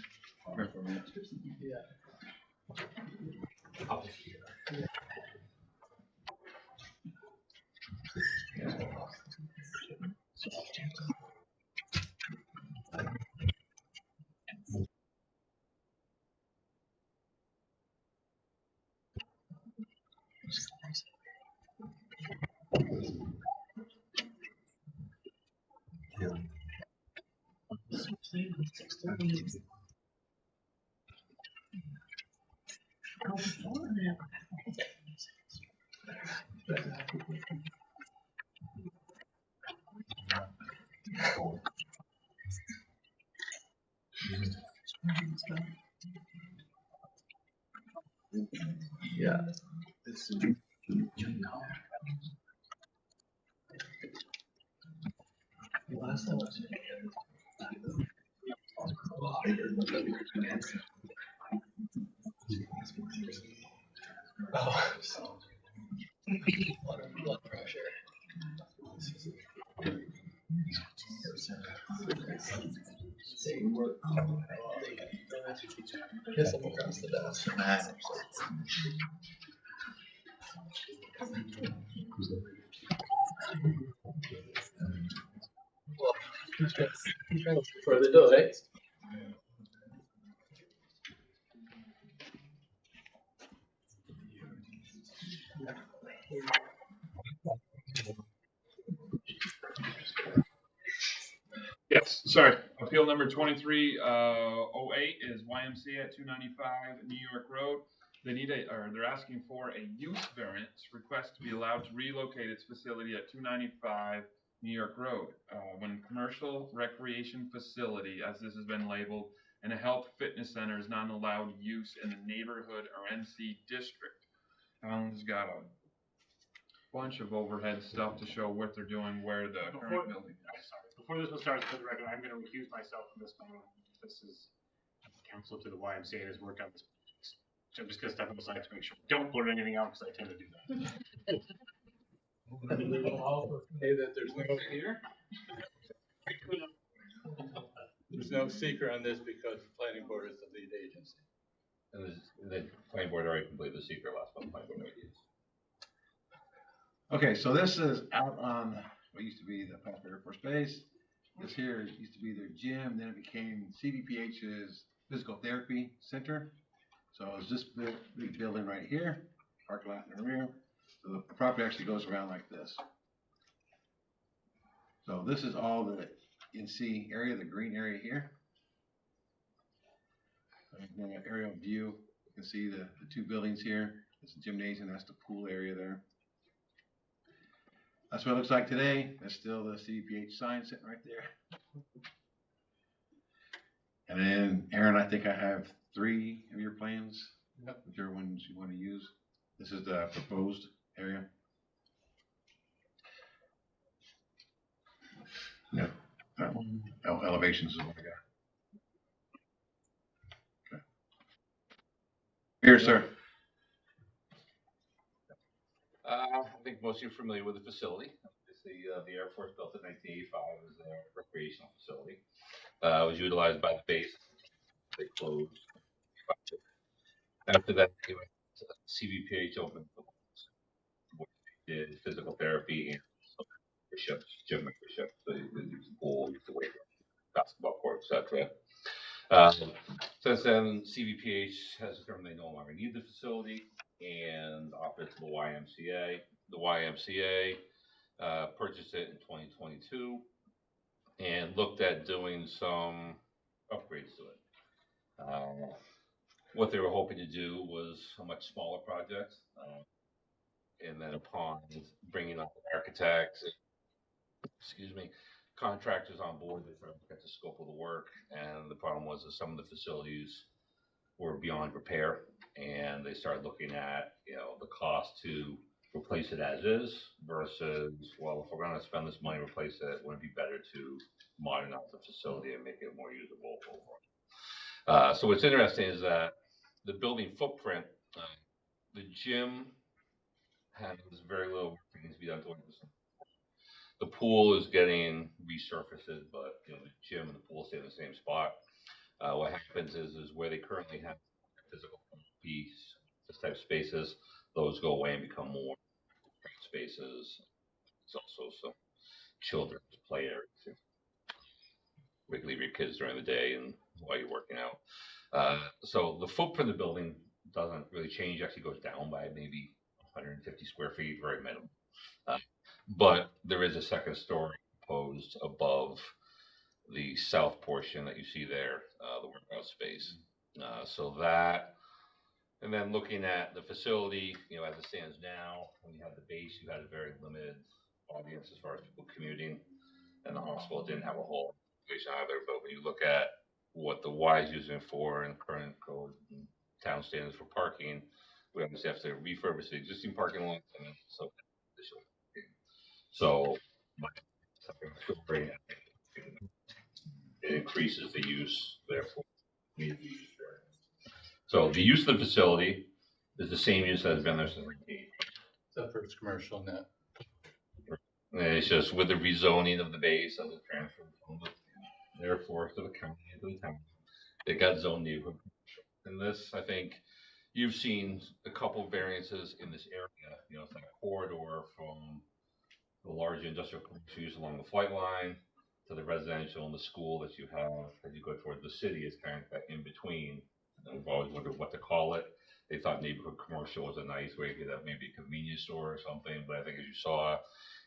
F: Yeah.
K: Kiss him across the desk.
J: For the delay.
D: Yes, sorry, appeal number 2308 is YMCA at 295 New York Road. They're asking for a use variance request to be allowed to relocate its facility at 295 New York Road. When commercial recreation facility, as this has been labeled, and a health fitness center is not allowed use in the neighborhood or NC district. Town's got a bunch of overhead stuff to show what they're doing, where the current building is.
L: Before this one starts, for the record, I'm gonna recuse myself from this one. This is counsel to the YMCA has worked on this. So I'm just gonna step aside to make sure, don't put anything out, because I tend to do that.
B: Say that there's no here. There's no seeker on this because the planning board is the lead agency.
G: And the planning board already completed the secret last month, planning board ideas.
F: Okay, so this is out on what used to be the Plattsburgh Air Force Base. This here used to be their gym, then it became CDPH's physical therapy center. So it's this big building right here, parking lot in the rear. So the property actually goes around like this. So this is all the NC area, the green area here. An aerial view, you can see the two buildings here. It's the gymnasium, that's the pool area there. That's what it looks like today. There's still the CDPH sign sitting right there. And then, Aaron, I think I have 3 of your plans, whichever ones you want to use. This is the proposed area. Yeah, that one, elevations is what I got. Okay. Here, sir.
M: I think most of you are familiar with the facility. It's the Air Force built in 1985 as a recreational facility. It was utilized by the base. They closed. After that, CVPH opened. Did physical therapy and memberships, gym memberships. So you could use the pool, use the weight room, basketball court, etc. Since then, CVPH has determined they no longer need the facility and offered it to the YMCA. The YMCA purchased it in 2022 and looked at doing some upgrades to it. What they were hoping to do was a much smaller project, and then upon bringing up architects, contractors on board, they tried to get the scope of the work, and the problem was that some of the facilities were beyond repair, and they started looking at, the cost to replace it as is versus, well, if we're gonna spend this money to replace it, wouldn't it be better to modernize the facility and make it more usable overall? So what's interesting is that the building footprint, the gym has very little work that needs to be done to it. The pool is getting resurfaced, but the gym and the pool stay in the same spot. What happens is where they currently have physical piece, this type of spaces, those go away and become more spaces. It's also some children's play areas. We can leave your kids during the day and while you're working out. So the footprint of the building doesn't really change. Actually goes down by maybe 150 square feet, very minimal. But there is a second story proposed above the south portion that you see there, the warehouse space. So that, and then looking at the facility, as it stands now, when you had the base, you had a very limited audience as far as people commuting, and the hospital didn't have a whole population either. But when you look at what the Y is using for and current code and town standards for parking, we obviously have to refurbish the existing parking lot and then so additional parking. So it increases the use, therefore needs to be used there. So the use of the facility is the same use that has been there since 1980.
B: Except for it's commercial net.
M: And it's just with the rezoning of the base as it transferred from the Air Force to the county to the town, it got zoned neighborhood commercial. And this, I think, you've seen a couple variances in this area. It's like a corridor from the large industrial commercial use along the flight line to the residential and the school that you have as you go towards the city is kind of in between. And we've always wondered what to call it. They thought neighborhood commercial was a nice way to have maybe a convenience store or something, but I think as you saw,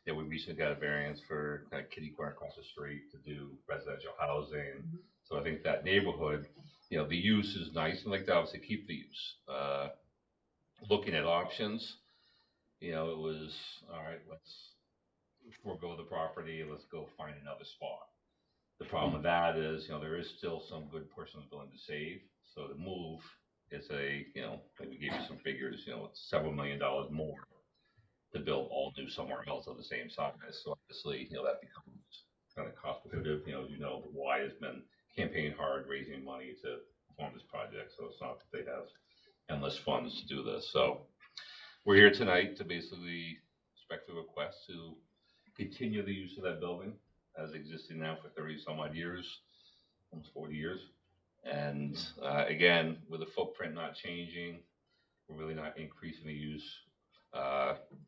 M: we recently got a variance for kind of kitty corner across the street to do residential housing. Mm-hmm. So I think that neighborhood, the use is nice, and like to obviously keep the use. Looking at options, it was all right. Let's forego the property. Let's go find another spot. The problem with that is, there is still some good persons willing to save. So the move is we gave you some figures. It's several $1 million more to build all new somewhere else of the same size. So obviously, that becomes kind of cost prohibitive. The Y has been campaigning hard, raising money to fund this project. So it's not that they have endless funds to do this. So we're here tonight to basically respectfully request to continue the use of that building as existing now for 30 some odd years, almost 40 years. And again, with the footprint not changing, we're really not increasing the use.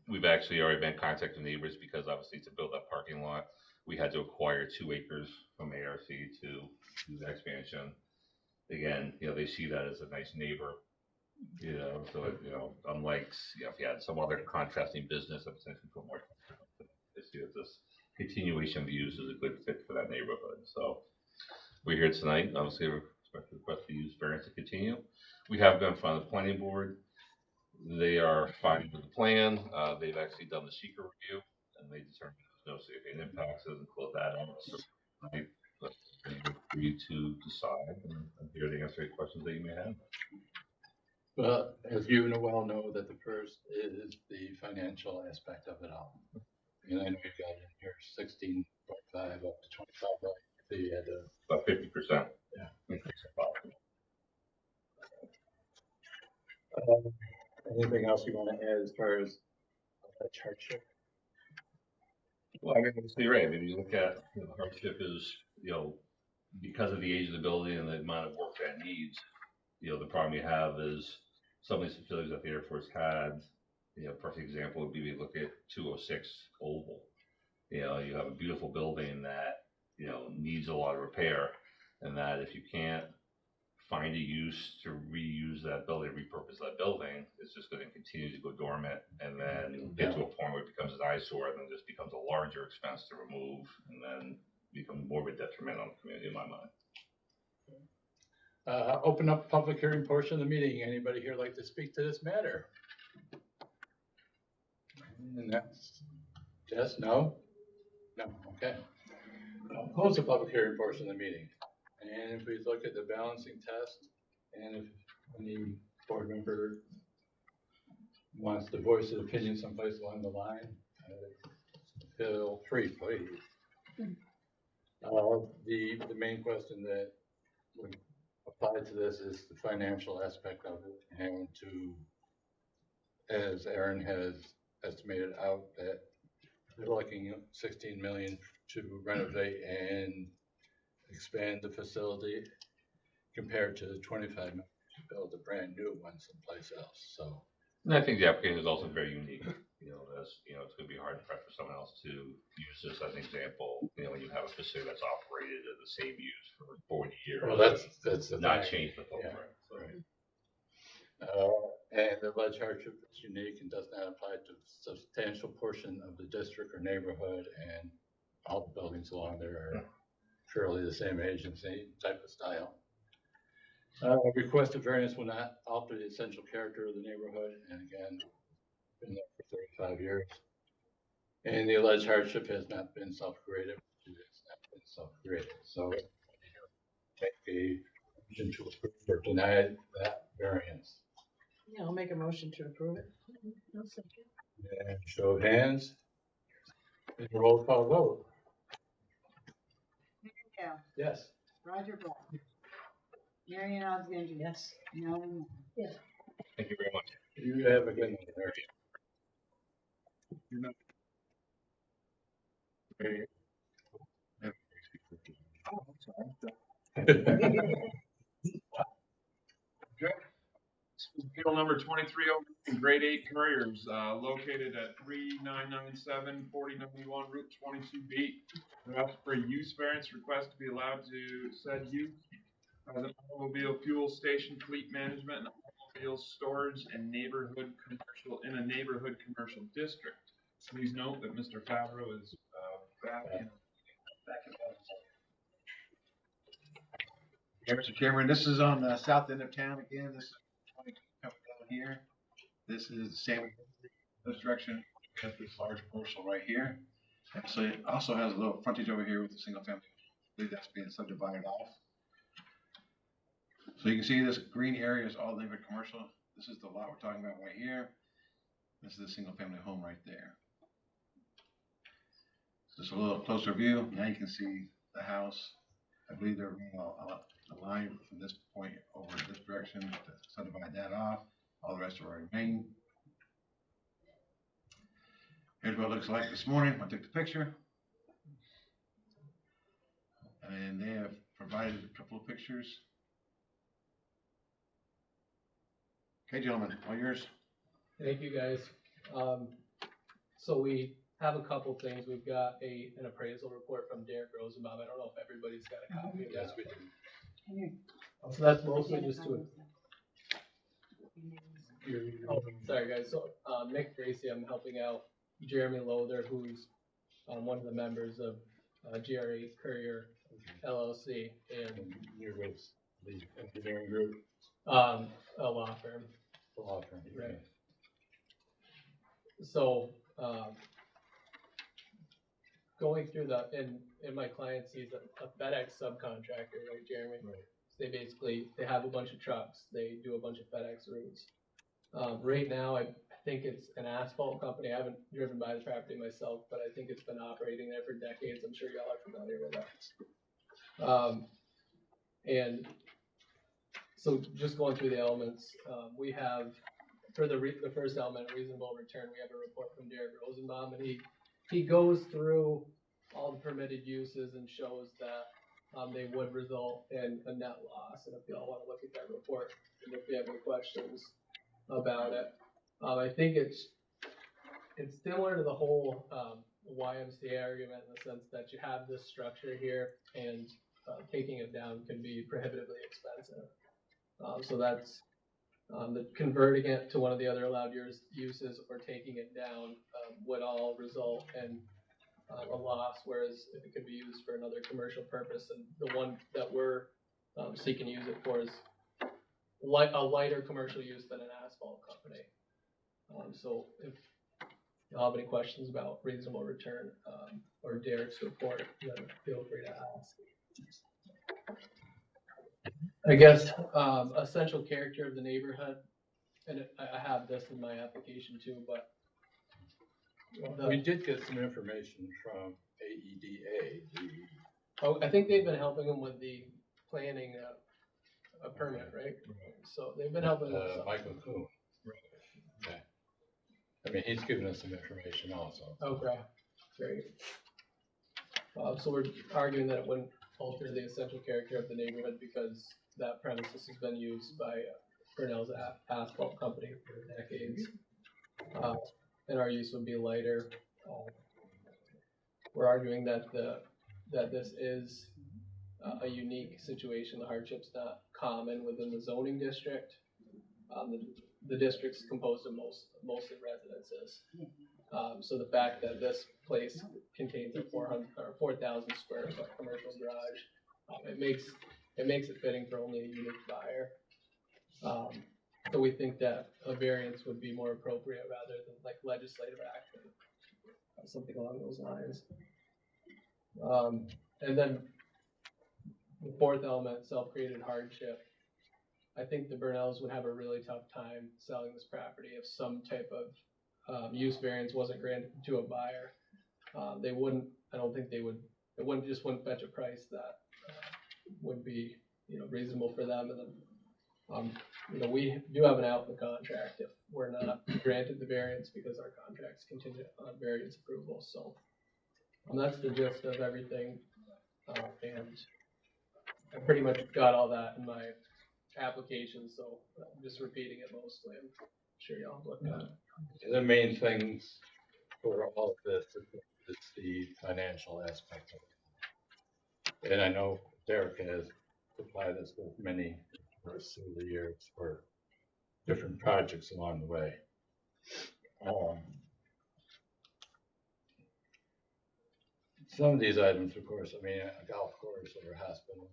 M: We've actually already been contacting neighbors because obviously to build that parking lot, we had to acquire 2 acres from ARC to do the expansion. Again, they see that as a nice neighbor, so, unlike, if you had some other contrasting business that potentially put more, they see that this continuation of the use is a good fit for that neighborhood. So we're here tonight, obviously respect to request the use variance to continue. We have been in front of the planning board. They are fine with the plan. They've actually done the SEQR review, and they determined there's no significant impacts, doesn't close that out. So for you to decide, and I'm here to answer any questions that you may have.
B: Well, as you well know, that the first is the financial aspect of it all. And I know you've got in here 16.5 up to 25, right? So you had to,
M: About 50%.
B: Yeah.
M: Increase in profit.
B: anything else you wanna add as far as that hardship?
M: Well, I mean, you're right. I mean, you look at, the hardship is, because of the age of the building and the amount of work that needs, the problem you have is some of these facilities that the Air Force had, perfect example would be, we look at 206 Oval. You have a beautiful building that, needs a lot of repair, and that if you can't find a use to reuse that building, repurpose that building, it's just gonna continue to go dormant and then get to a point where it becomes an eyesore and then just becomes a larger expense to remove and then become more of a detriment on the community in my mind.
B: Open up public hearing portion of the meeting. Anybody here like to speak to this matter? And that's, Jess, no? No, okay. I'll close the public hearing portion of the meeting. And if we look at the balancing test, and if any board member wants to voice an opinion someplace along the line, feel free, please. The main question that would apply to this is the financial aspect of it, and as Aaron has estimated out, that they're looking at 16 million to renovate and expand the facility compared to the 25 million to build a brand new one someplace else, so.
M: And I think the application is also very unique, it's gonna be hard for someone else to use this as an example, when you have a facility that's operated at the same use for 40 years.
B: Well, that's the
M: not
B: thing.
M: change the footprint. So.
B: Right. And the ledge hardship is unique and does not apply to substantial portion of the district or neighborhood, and all the buildings along there are fairly the same age and same type of style. Requested variance will not alter the essential character of the neighborhood, and again, been there for 35 years. And the alleged hardship has not been self-created, it's not been self-created, so take a motion to approve or deny that variance.
A: Yeah, I'll make a motion to approve it.
B: And show of hands. And a roll call vote.
C: Mary Kay,
B: Yes.
C: Roger Black, Mary Ann Alexander.
A: Yes.
C: Melanie Moore.
A: Yes.
M: Thank you very much.
B: You have a good night, Mary.
D: Appeal number 2309, grade 8 couriers, located at 3997 4091 Route 22B. They're asking for a use variance request to be allowed to said use as an automobile fuel station fleet management and automobile storage and neighborhood commercial in a neighborhood commercial district. Please note that Mr. Favreau is back in.
F: Mr. Chairman, this is on the south end of town again. This is coming down here. This is the same this direction. Has this large parcel right here. Actually, it also has a little frontage over here with a single family. I believe that's being subdivided off. So you can see this green area is all neighborhood commercial. This is the lot we're talking about right here. This is a single family home right there. Just a little closer view. Now you can see the house. I believe they're a line from this point over this direction to subdivide that off. All the rest will remain. Here's what it looks like this morning. I took the picture. And they have provided a couple of pictures. Okay, gentlemen, all yours.
K: Thank you, guys. So we have a couple things. We've got an appraisal report from Derek Rosenbaum. I don't know if everybody's got a copy of that.
B: Yes, we do.
K: So that's mostly just to. Oh, sorry, guys. So Nick Gracie, I'm helping out Jeremy Lothar, who's one of the members of GRA Courier LLC, and
B: You're with the engineering group.
K: a law firm.
B: The law firm.
K: Right. So, going through and my client sees a FedEx subcontractor, right, Jeremy?
B: Right.
N: They basically, they have a bunch of trucks, they do a bunch of FedEx routes. Right now, I think it's an asphalt company. I haven't driven by the property myself, but I think it's been operating there for decades. I'm sure y'all are familiar with that. And so just going through the elements, we have, for the first element, reasonable return, we have a report from Derek Rosenbaum, and he goes through all the permitted uses and shows that they would result in a net loss. And if y'all want to look at that report, and if you have any questions about it, I think it's similar to the whole YMCA argument in the sense that you have this structure here, and taking it down can be prohibitively expensive. So that's the converting it to one of the other allowed uses or taking it down would all result in a loss, whereas if it could be used for another commercial purpose, and the one that we're seeking to use it for is a lighter commercial use than an asphalt company. So if you have any questions about reasonable return or Derek's report, then feel free to ask. I guess essential character of the neighborhood, and I have this in my application too, but
B: We did get some information from AEDA.
N: I think they've been helping them with the planning a permit, right? So they've been helping with something.
B: Michael Kuhn. Okay. I mean, he's given us some information also.
N: Okay, great. So we're arguing that it wouldn't alter the essential character of the neighborhood because that premises has been used by Burnell's asphalt company for decades. And our use would be lighter. We're arguing that that this is a unique situation. The hardship's not common within the zoning district. The district's composed of mostly residences. So the fact that this place contains a 4,000 square foot commercial garage, it makes it fitting for only a unique buyer. So we think that a variance would be more appropriate rather than like legislative action, something along those lines. And then the fourth element, self-created hardship. I think the Burnells would have a really tough time selling this property if some type of use variance wasn't granted to a buyer. They wouldn't, I don't think they would, it wouldn't fetch a price that would be, reasonable for them. And then, we do have an out in the contract if we're not granted the variance because our contract's contingent on variance approval. So that's the gist of everything. And I pretty much got all that in my application, so I'm just repeating it mostly. I'm sure y'all looked at it.
B: The main things for all of this is the financial aspect of it. And I know Derek has supplied us with many through the years for different projects along the way. Some of these items, of course, I mean, a golf course or a hospital,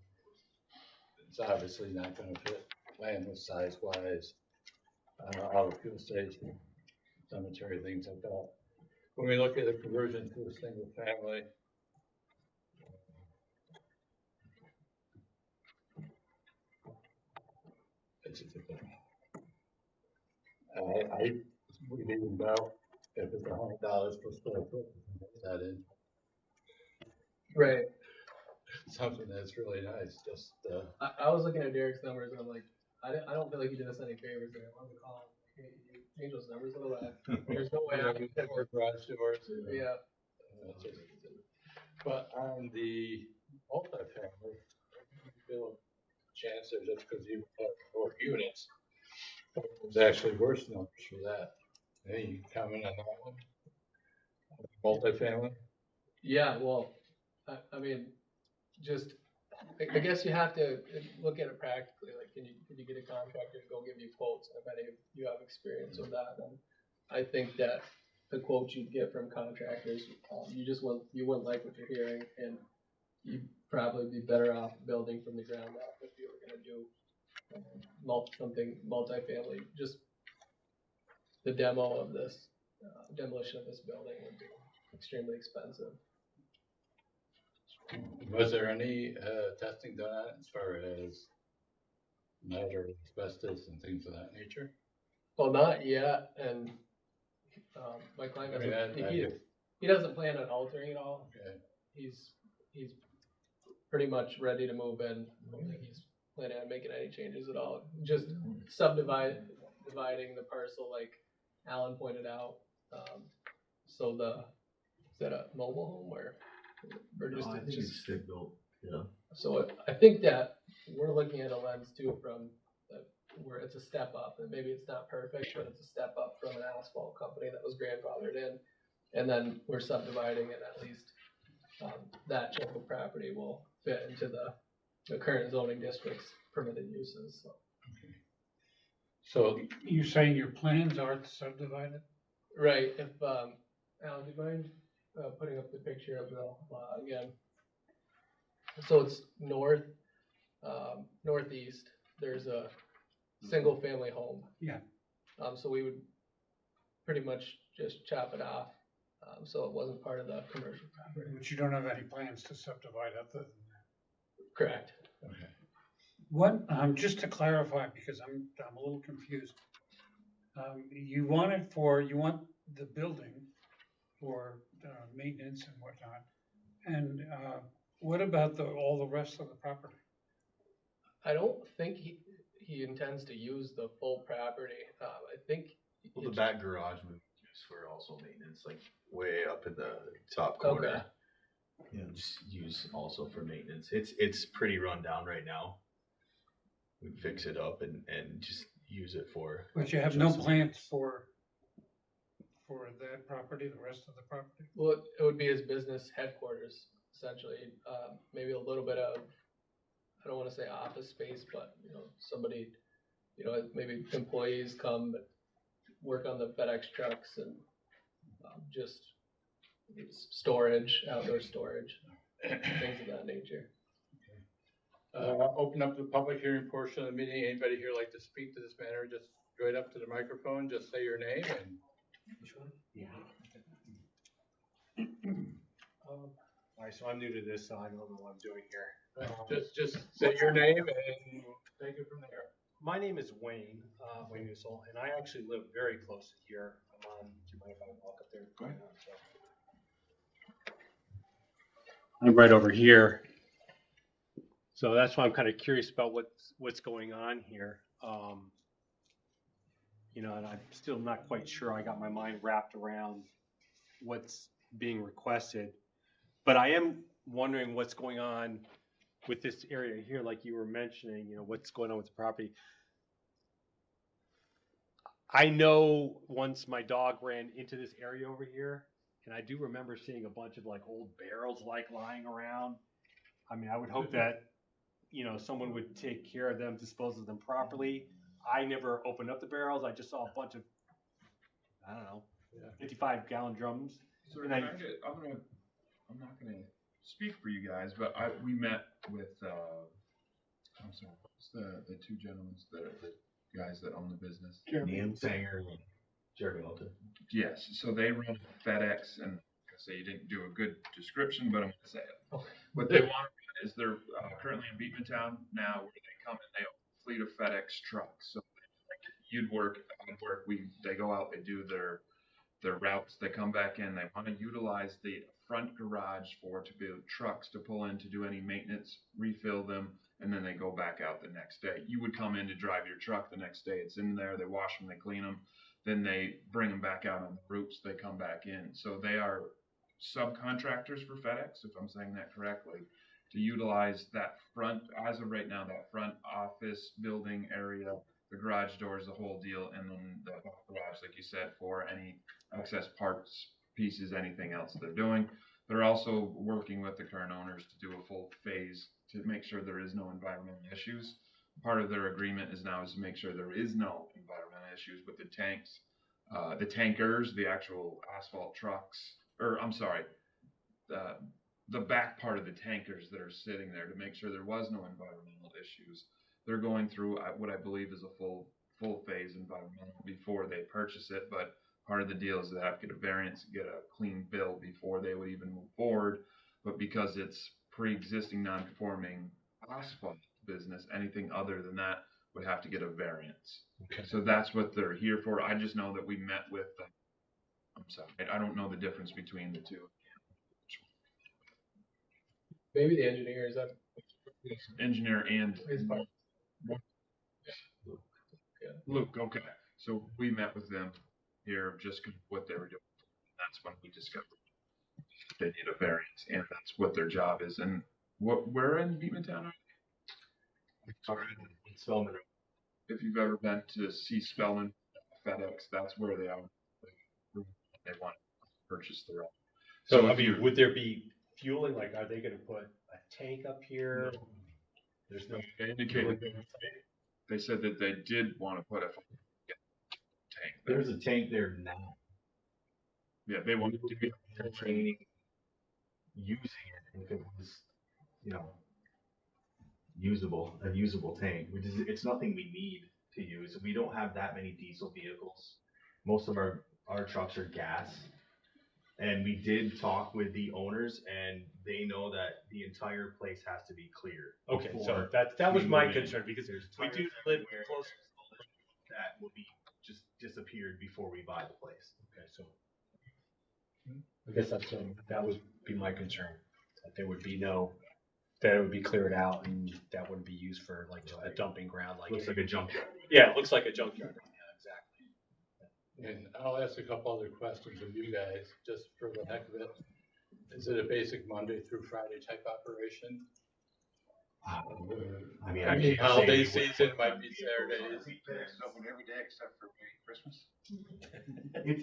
B: it's obviously not going to fit land with size wise. All the fuel station, cemetery, things like that. When we look at a conversion to a single family, it's a different. I would even doubt if it's $100 per square foot, that in.
N: Right.
B: Something that's really nice, just,
N: I was looking at Derek's numbers and I'm like, I don't feel like he did us any favors there. I wanted to call him, hey, you change those numbers a little bit. There's no way I can
B: for garage doors.
N: Yeah.
B: But on the multifamily, I feel a chance there just because you have 4 units. There's actually worse numbers for that. Any comment on that one? Multifamily?
N: Yeah, well, I mean, just, I guess you have to look at it practically. Like, can you get a contractor to go give you quotes? And if any of you have experience with that, then I think that the quotes you'd get from contractors, you wouldn't like what you're hearing, and you'd probably be better off building from the ground up if you were going to do something multifamily. Just the demo of this, demolition of this building would be extremely expensive.
B: Was there any testing done on it as far as matter of asbestos and things of that nature?
N: Well, not yet, and, my client
B: I mean,
N: doesn't, he doesn't plan on altering it all.
B: Okay.
N: He's pretty much ready to move in. I don't think he's planning on making any changes at all. Just dividing the parcel like Alan pointed out. So is that a mobile home or just?
J: I think it's stick built, yeah.
N: So I think that we're looking at a lens too from where it's a step up, and maybe it's not perfect, but it's a step up from an asphalt company that was grandfathered in. And then we're subdividing it, at least that chunk of property will fit into the current zoning district's permitted uses, so.
B: So,
H: You're saying your plans are to subdivide it?
N: Right, if, Alan, do you mind, putting up the picture of the lot again? So it's northeast, there's a single family home.
H: Yeah.
N: So we would pretty much just chop it off, so it wasn't part of the commercial property.
H: But you don't have any plans to subdivide other than that?
N: Correct.
B: okay.
H: What, just to clarify, because I'm a little confused. You want the building for maintenance and whatnot, and what about all the rest of the property?
N: I don't think he intends to use the full property. I think.
J: Well, the back garage we use for also maintenance, like way up in the top corner.
N: Okay.
J: You know, just use also for maintenance. It's pretty run down right now. We fix it up and just use it for.
H: But you have no plans for that property, the rest of the property?
N: Well, it would be his business headquarters, essentially. Maybe a little bit of, I don't want to say office space, but, somebody, maybe employees come work on the FedEx trucks and just storage, outdoor storage, things of that nature.
B: Open up the public hearing portion of the meeting. Anybody here like to speak to this matter? Just go right up to the microphone, just say your name and.
L: Which one? Yeah.
O: All right, so I'm new to this, so I don't know what I'm doing here.
B: Just say your name and we'll take it from there.
O: My name is Wayne Newsell, and I actually live very close to here. Do you mind if I walk up there?
F: Go ahead.
O: I'm right over here. So that's why I'm kind of curious about what's going on here. And I'm still not quite sure I got my mind wrapped around what's being requested. But I am wondering what's going on with this area here, like you were mentioning, what's going on with the property. I know once my dog ran into this area over here, and I do remember seeing a bunch of like old barrels like lying around. I mean, I would hope that, someone would take care of them, dispose of them properly. I never opened up the barrels. I just saw a bunch of, 55-gallon drums.
D: So I'm not gonna speak for you guys, but we met with, I'm sorry, what's the two gentlemen, the guys that own the business?
J: Ian Sanger and Jeremy Walter.
D: Yes, so they run FedEx, and I say you didn't do a good description, but I'm gonna say it. What they want is they're currently in Beekmantown now, where they come and they own a fleet of FedEx trucks. So like you'd work, they go out, they do their routes, they come back in, they want to utilize the front garage to be trucks to pull in to do any maintenance, refill them, and then they go back out the next day. You would come in to drive your truck the next day. It's in there, they wash them, they clean them, then they bring them back out on the routes, they come back in. So they are subcontractors for FedEx, if I'm saying that correctly, to utilize that front, as of right now, that front office building area, the garage doors, the whole deal, and then the garage, like you said, for any excess parts, pieces, anything else they're doing. They're also working with the current owners to do a full phase to make sure there is no environmental issues. Part of their agreement is to make sure there is no environmental issues with the tanks, the tankers, the actual asphalt trucks, or I'm sorry, the back part of the tankers that are sitting there, to make sure there was no environmental issues. They're going through what I believe is a full phase environmental before they purchase it, but part of the deal is they have to get a variance, get a clean bill before they would even move forward. But because it's pre-existing non-conforming asphalt business, anything other than that would have to get a variance.
O: Okay.
D: So that's what they're here for. I just know that we met with, I'm sorry, I don't know the difference between the two.
N: Maybe the engineer is that.
D: Engineer and
N: His part.
D: Luke, okay. So we met with them here, just 'cause what they were doing. That's when we discovered they need a variance, and that's what their job is. And where in Beamantown are
G: In Spelman.
D: they? If you've ever been to see Spelman FedEx, that's where they are. They want to purchase their own.
O: So, I
D: if
O: mean,
D: you-
O: would there be fueling? Like, are they gonna put a tank up here? There's no.
D: They indicated, they said that they did want to put a tank. there.
G: There's a tank there now.
D: Yeah, they wanted to be.
G: Training, using it, if it was, you know, a usable tank, which is, it's nothing we need to use. We don't have that many diesel vehicles. Most of our trucks are gas. And we did talk with the owners, and they know that the entire place has to be clear.
O: Okay, so
G: before
O: that was
G: we
O: my
G: move in.
O: concern, because
G: There's
O: we
G: tires
O: do live
G: everywhere
O: close.
G: that will be just disappeared before we buy the place.
O: Okay, so. I guess that would be my concern, that there would be that it would be cleared out and that wouldn't be used for like a dumping ground, like.
G: Looks like a junkyard.
O: Yeah, it looks like a junkyard. Yeah, exactly.
B: And I'll ask a couple other questions of you guys, just for the heck of it. Is it a basic Monday through Friday type operation?
G: I mean,
B: I mean, holiday season might be Saturdays.
F: FedEx is open every day except for maybe Christmas.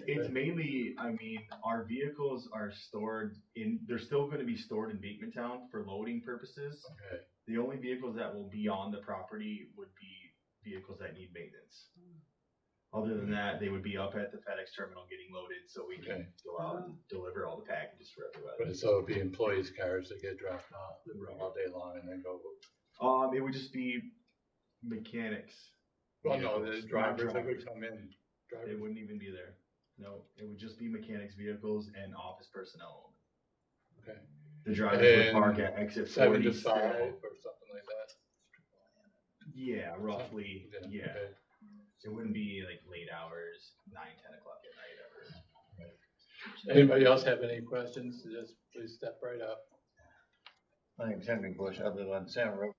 G: It's mainly, I mean, our vehicles are they're still gonna be stored in Beekmantown for loading purposes.
B: Okay.
G: The only vehicles that will be on the property would be vehicles that need maintenance. Other than that, they would be up at the FedEx terminal getting loaded, so we can go out and deliver all the packages for everybody.
B: But so it'd be employees' cars that get dropped off, that run all day long and then go.
G: It would just be mechanics.
B: Well, no, the
G: vehicles, not
B: drivers that would
G: drivers.
B: come in.
G: They
B: Drivers.
G: wouldn't even be there. No, it would just be mechanics vehicles and office personnel.
B: Okay.
G: The drivers would
B: And
G: park at exit
B: 7
G: 40.
B: to
G: still.
B: 5 or something like that.
G: Yeah, roughly, yeah.
B: Okay.
G: It wouldn't be like late hours, 9, 10 o'clock at night ever.
B: Anybody else have any questions? Just please step right up.
E: My name's Henry Bush, I live on Santa Road.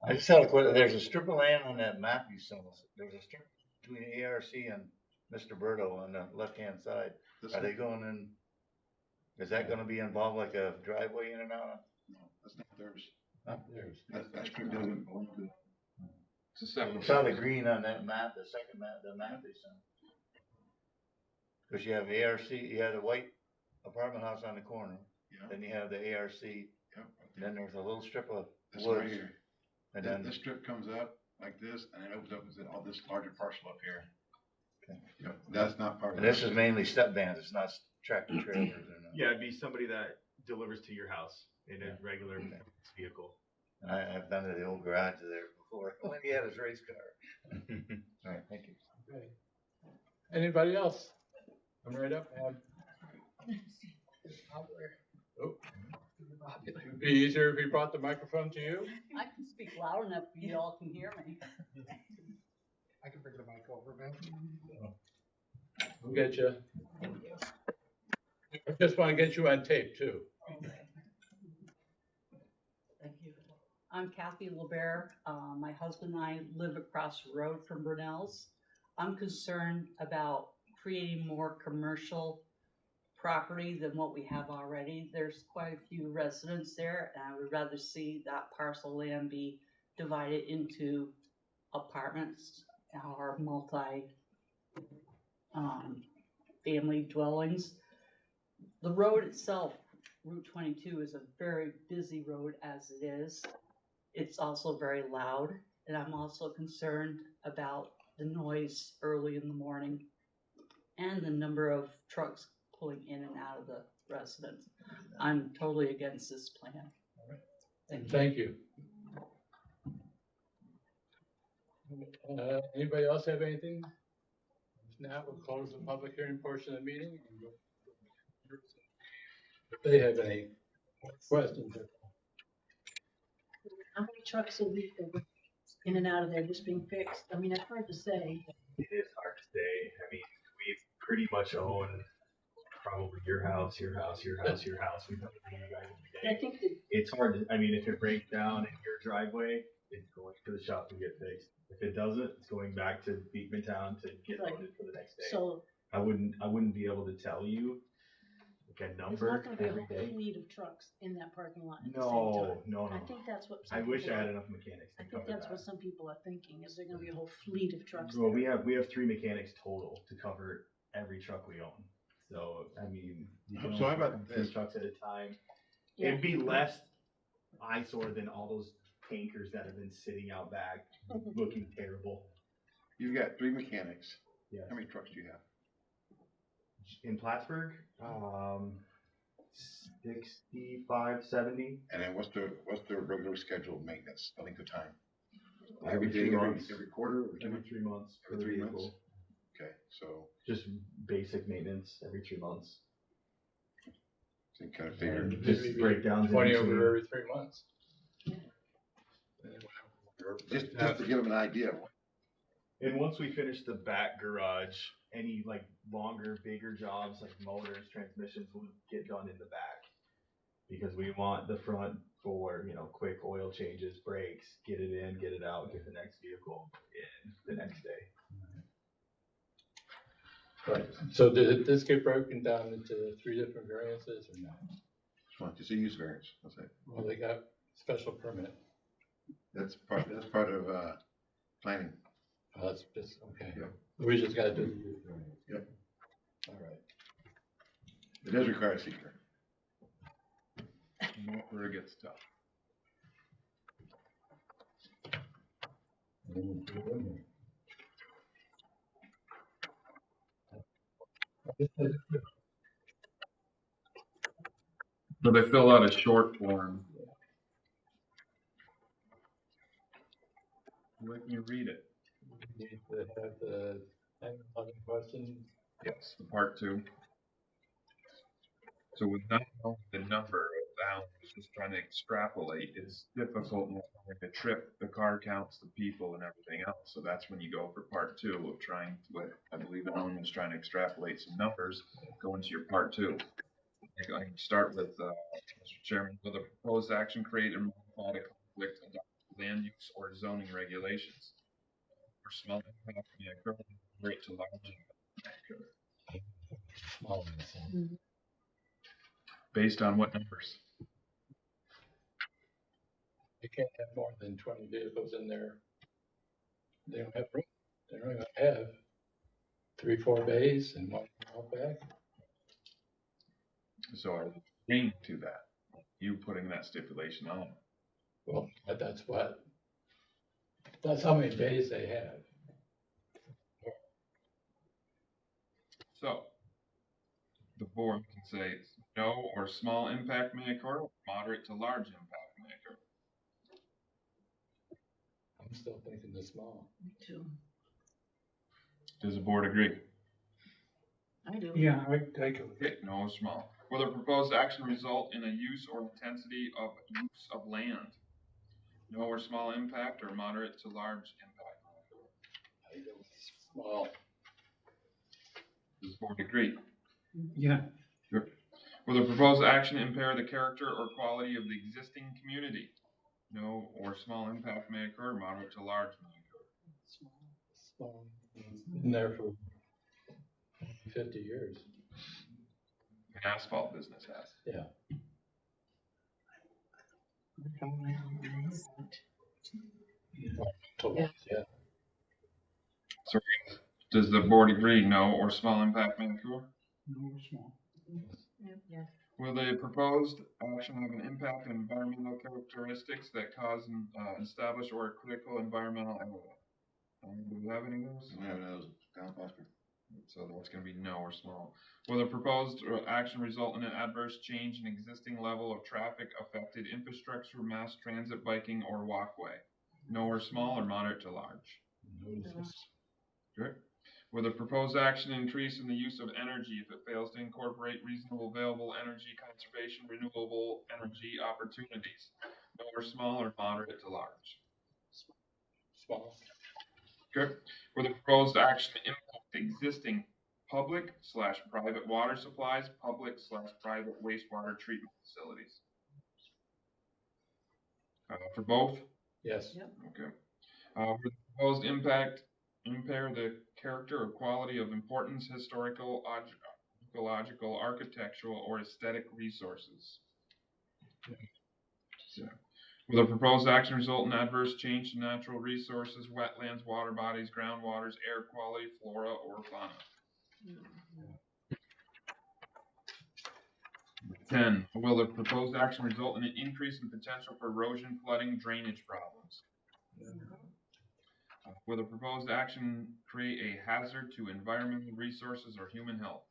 E: I just had a question, there's a strip of land on that map you sent us, there's a strip between ARC and Mr. Berto on the left-hand side. Are they going in, is that gonna be involved like a driveway in and out?
F: No, that's not theirs.
E: Not theirs.
F: That strip doesn't belong to them.
D: It's a separate.
E: It's all the green on that map, the second map, the map they sent. Cause you have ARC, you have the white apartment house on the corner,
F: Yeah,
E: then you have the ARC,
F: yeah,
E: and then there's a little strip of
F: this one right
E: woods.
F: here.
E: And
F: This,
E: then,
F: this strip comes up like this, and it opens up into all this larger parcel up here.
E: Okay.
F: Yep, that's not part of
E: and this is mainly step vans, it's not tractor trailers or nothing.
G: Yeah, it'd be somebody that delivers to your house in a regular vehicle.
E: And I've been to the old garage there before, when he had his race car. Alright, thank you.
B: Okay. Anybody else? I'm right up, man. Oh. It'd be easier if we brought the microphone to you.
P: I can speak loud enough for you all can hear me.
K: I can bring the mic over, man.
B: We'll get you. I just wanna get you on tape too.
P: Thank you. I'm Kathy LeBear. My husband and I live across the road from Brunel's. I'm concerned about creating more commercial property than what we have already. There's quite a few residents there, and I would rather see that parcel land be divided into apartments or family dwellings. The road itself, Route 22, is a very busy road as it is. It's also very loud, and I'm also concerned about the noise early in the morning and the number of trucks pulling in and out of the residence. I'm totally against this plan.
B: Thank you. Anybody else have anything? If not, we'll close the public hearing portion of the meeting. If they have any questions.
Q: how many trucks a week are in and out of there just being fixed? I mean, it's hard to say.
R: It is hard to say. I mean, we pretty much own probably your house. We know you guys every
Q: I
R: day.
Q: think that
R: It's hard to, I mean, if it breaks down in your driveway, it's going to the shop to get fixed. If it doesn't, it's going back to Beekman Town to get
Q: Right.
R: loaded for the next day.
Q: so.
R: I wouldn't be able to tell you like a
Q: There's
R: number
Q: not gonna be a
R: every
Q: whole
R: day.
Q: fleet of trucks in that parking lot at the same time.
R: No.
Q: I think that's what.
R: I
Q: some
R: wish
Q: people
R: I had
Q: are-
R: enough mechanics
Q: I
R: to
Q: think
R: cover
Q: that's
R: that.
Q: what some people are thinking, is there gonna be a whole fleet of trucks
R: Well,
Q: there.
R: we have 3 mechanics total to cover every truck we own. So, I mean, you can
F: So how
R: only
F: about
R: put 3
F: this?
R: trucks at a time.
Q: Yeah.
R: It'd be less eyesore than all those tankers that have been sitting out back looking terrible.
F: You've got 3 mechanics.
R: Yes.
F: How many trucks do you have?
R: In Plattsburgh, 65, 70.
F: And then what's the regular scheduled maintenance, I think the time?
R: Every
F: Every day,
R: 3 months.
F: every quarter?
R: Every 3 months.
F: Every
R: for the
F: 3 months?
R: vehicle.
F: Okay, so
R: Just basic maintenance every 3 months.
F: you kind of figure.
R: And just breakdowns. in
B: 20
R: between.
B: over every 3 months.
F: Just to give them an idea.
R: And once we finish the back garage, any like longer, bigger jobs like motors, transmissions will get done in the back. Because we want the front for, quick oil changes, brakes, get it in, get it out, get the next vehicle in the next day.
B: Right, so did this get broken down into 3 different variances or not?
F: Just want to see use variance, that's it.
B: Well, they got special permit.
F: That's part of, planning.
B: Oh, that's just, okay.
F: Yeah.
B: We just gotta do the use variance.
F: Yep.
B: All right.
F: It does require a seeker.
D: Where it gets tough. So they fill out a short form. Let me read it.
B: Need to have the on question.
D: Yes, the part 2. So with not knowing the number of bounds, just trying to extrapolate, it's difficult knowing the trip, the car counts, the people, and everything else. So that's when you go for part 2 of trying, what I believe Ellen was trying to extrapolate some numbers, go into your part 2. I can start with, Mr. Chairman, will the proposed action create or modify a conflict of land use or zoning regulations? Or small impact may occur, rate to large impact may occur. Based on what numbers?
B: You can't have more than 20 vehicles in there. They don't have room. They're only gonna have 3, 4 bays and 1 out back.
D: So are you agreeing to that? You putting that stipulation on?
B: Well, that's how many bays they have.
D: So, the board can say no or small impact may occur, moderate to large impact may occur.
B: I'm still thinking the small.
Q: Me too.
D: Does the board agree?
Q: I do.
H: Yeah, I go with
D: Okay, no or small. Will the proposed action result in a use or intensity of use of land? No or small impact or moderate to large impact?
B: I go with small.
D: Does the board agree?
H: Yeah.
D: Sure. Will the proposed action impair the character or quality of the existing community? No or small impact may occur, moderate to large may occur.
B: Small. Been there for 50 years.
D: An asphalt business has.
B: Yeah. Yeah.
D: So, does the board agree, no or small impact may occur?
H: No, small.
Q: Yeah.
D: Will the proposed action have an impact on environmental characteristics that cause established or critical environmental error? Do we have any of those?
F: We have those down Foster.
D: So that's gonna be no or small. Will the proposed action result in an adverse change in existing level of traffic affected infrastructure, mass transit, biking, or walkway? No or small or moderate to large? Good. Will the proposed action increase in the use of energy if it fails to incorporate reasonable available energy conservation, renewable energy opportunities? or small or moderate to large.
B: Small.
D: Okay, where the proposed action impact existing public/private water supplies, public/private wastewater treatment facilities. For both?
B: Yes.
D: Okay. Where the proposed impact impair the character or quality of importance, historical, ecological, architectural, or aesthetic resources. Yeah. Will the proposed action result in adverse change to natural resources, wetlands, water bodies, groundwaters, air quality, flora, or fauna? 10, will the proposed action result in an increase in potential for erosion, flooding, drainage problems? Will the proposed action create a hazard to environmental resources or human health?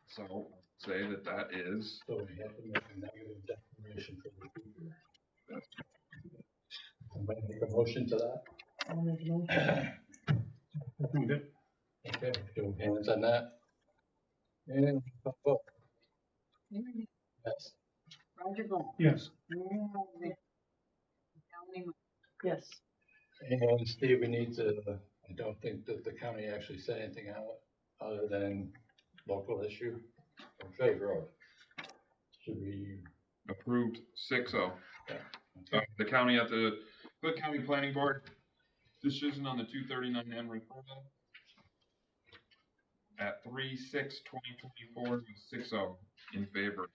D: So, say that that is.
B: So we have to make a negative declaration for the future. Somebody make a motion to that?
Q: I'll make a motion.
B: Okay, show of hands on that. And vote. Yes.
C: Roger Black.
H: Yes.
C: Mary Ann Alexander. Melanie Martin.
A: Yes.
B: And Steve, we need to, I don't think that the county actually said anything out other than local issue in favor of. Should we?
D: Approved 6-0.
B: Okay.
D: The county at the Cook County Planning Board decision on the 239 Emery Road at 3/6/2024 6-0 in favor.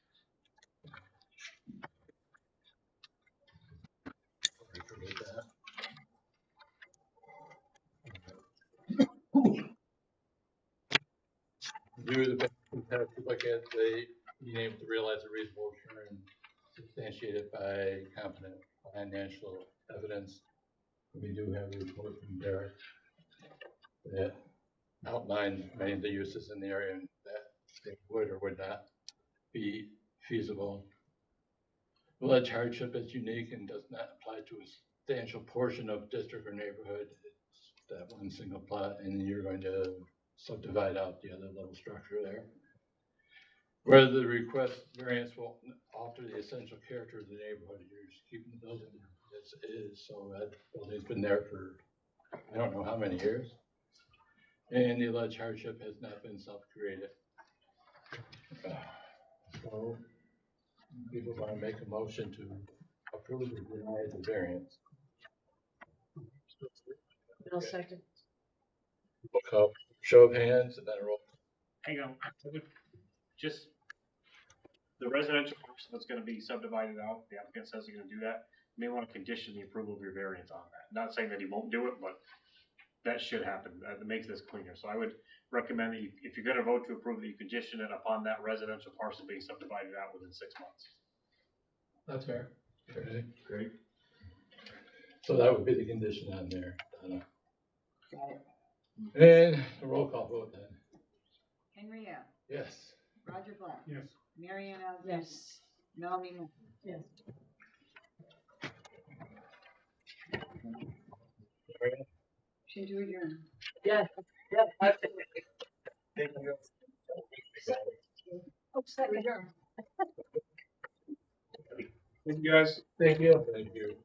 B: Review the best comparative look at being able to realize a reasonable return substantiated by competent financial evidence. We do have a report from Derek that outlines many of the uses in the area and that they would or would not be feasible. Village hardship is unique and does not apply to a substantial portion of district or neighborhood. It's that one single plot, and you're going to subdivide out the other little structure there. Whether the request variance will alter the essential character of the neighborhood, you're just keeping the building as is. So that building's been there for I don't know how many years. And the alleged hardship has not been self-created. So people want to make a motion to approve or deny the variance.
A: I'll second.
B: Roll call, show of hands, and then a roll.
L: Hang on, I would just, the residential portion that's gonna be subdivided out, the applicant says he's gonna do that, you may wanna condition the approval of your variance on that. Not saying that he won't do it, but that should happen, that makes this cleaner. So I would recommend that you, if you're gonna vote to approve that you condition it upon that residential parcel being subdivided out within 6 months.
B: That's fair. Okay, great. So that would be the condition on there, Donna.
C: Got it.
B: And the roll call vote then.
C: Henry L.
B: Yes.
C: Roger Black.
H: Yes.
C: Mary Ann Alexander.
A: Yes.
C: Melanie Martin.
A: Yes.
C: Motion to adjourn.
A: Yes. Yes.
B: Thank you.
A: Oh, second.
D: Thank you guys.
B: Thank you. Thank you.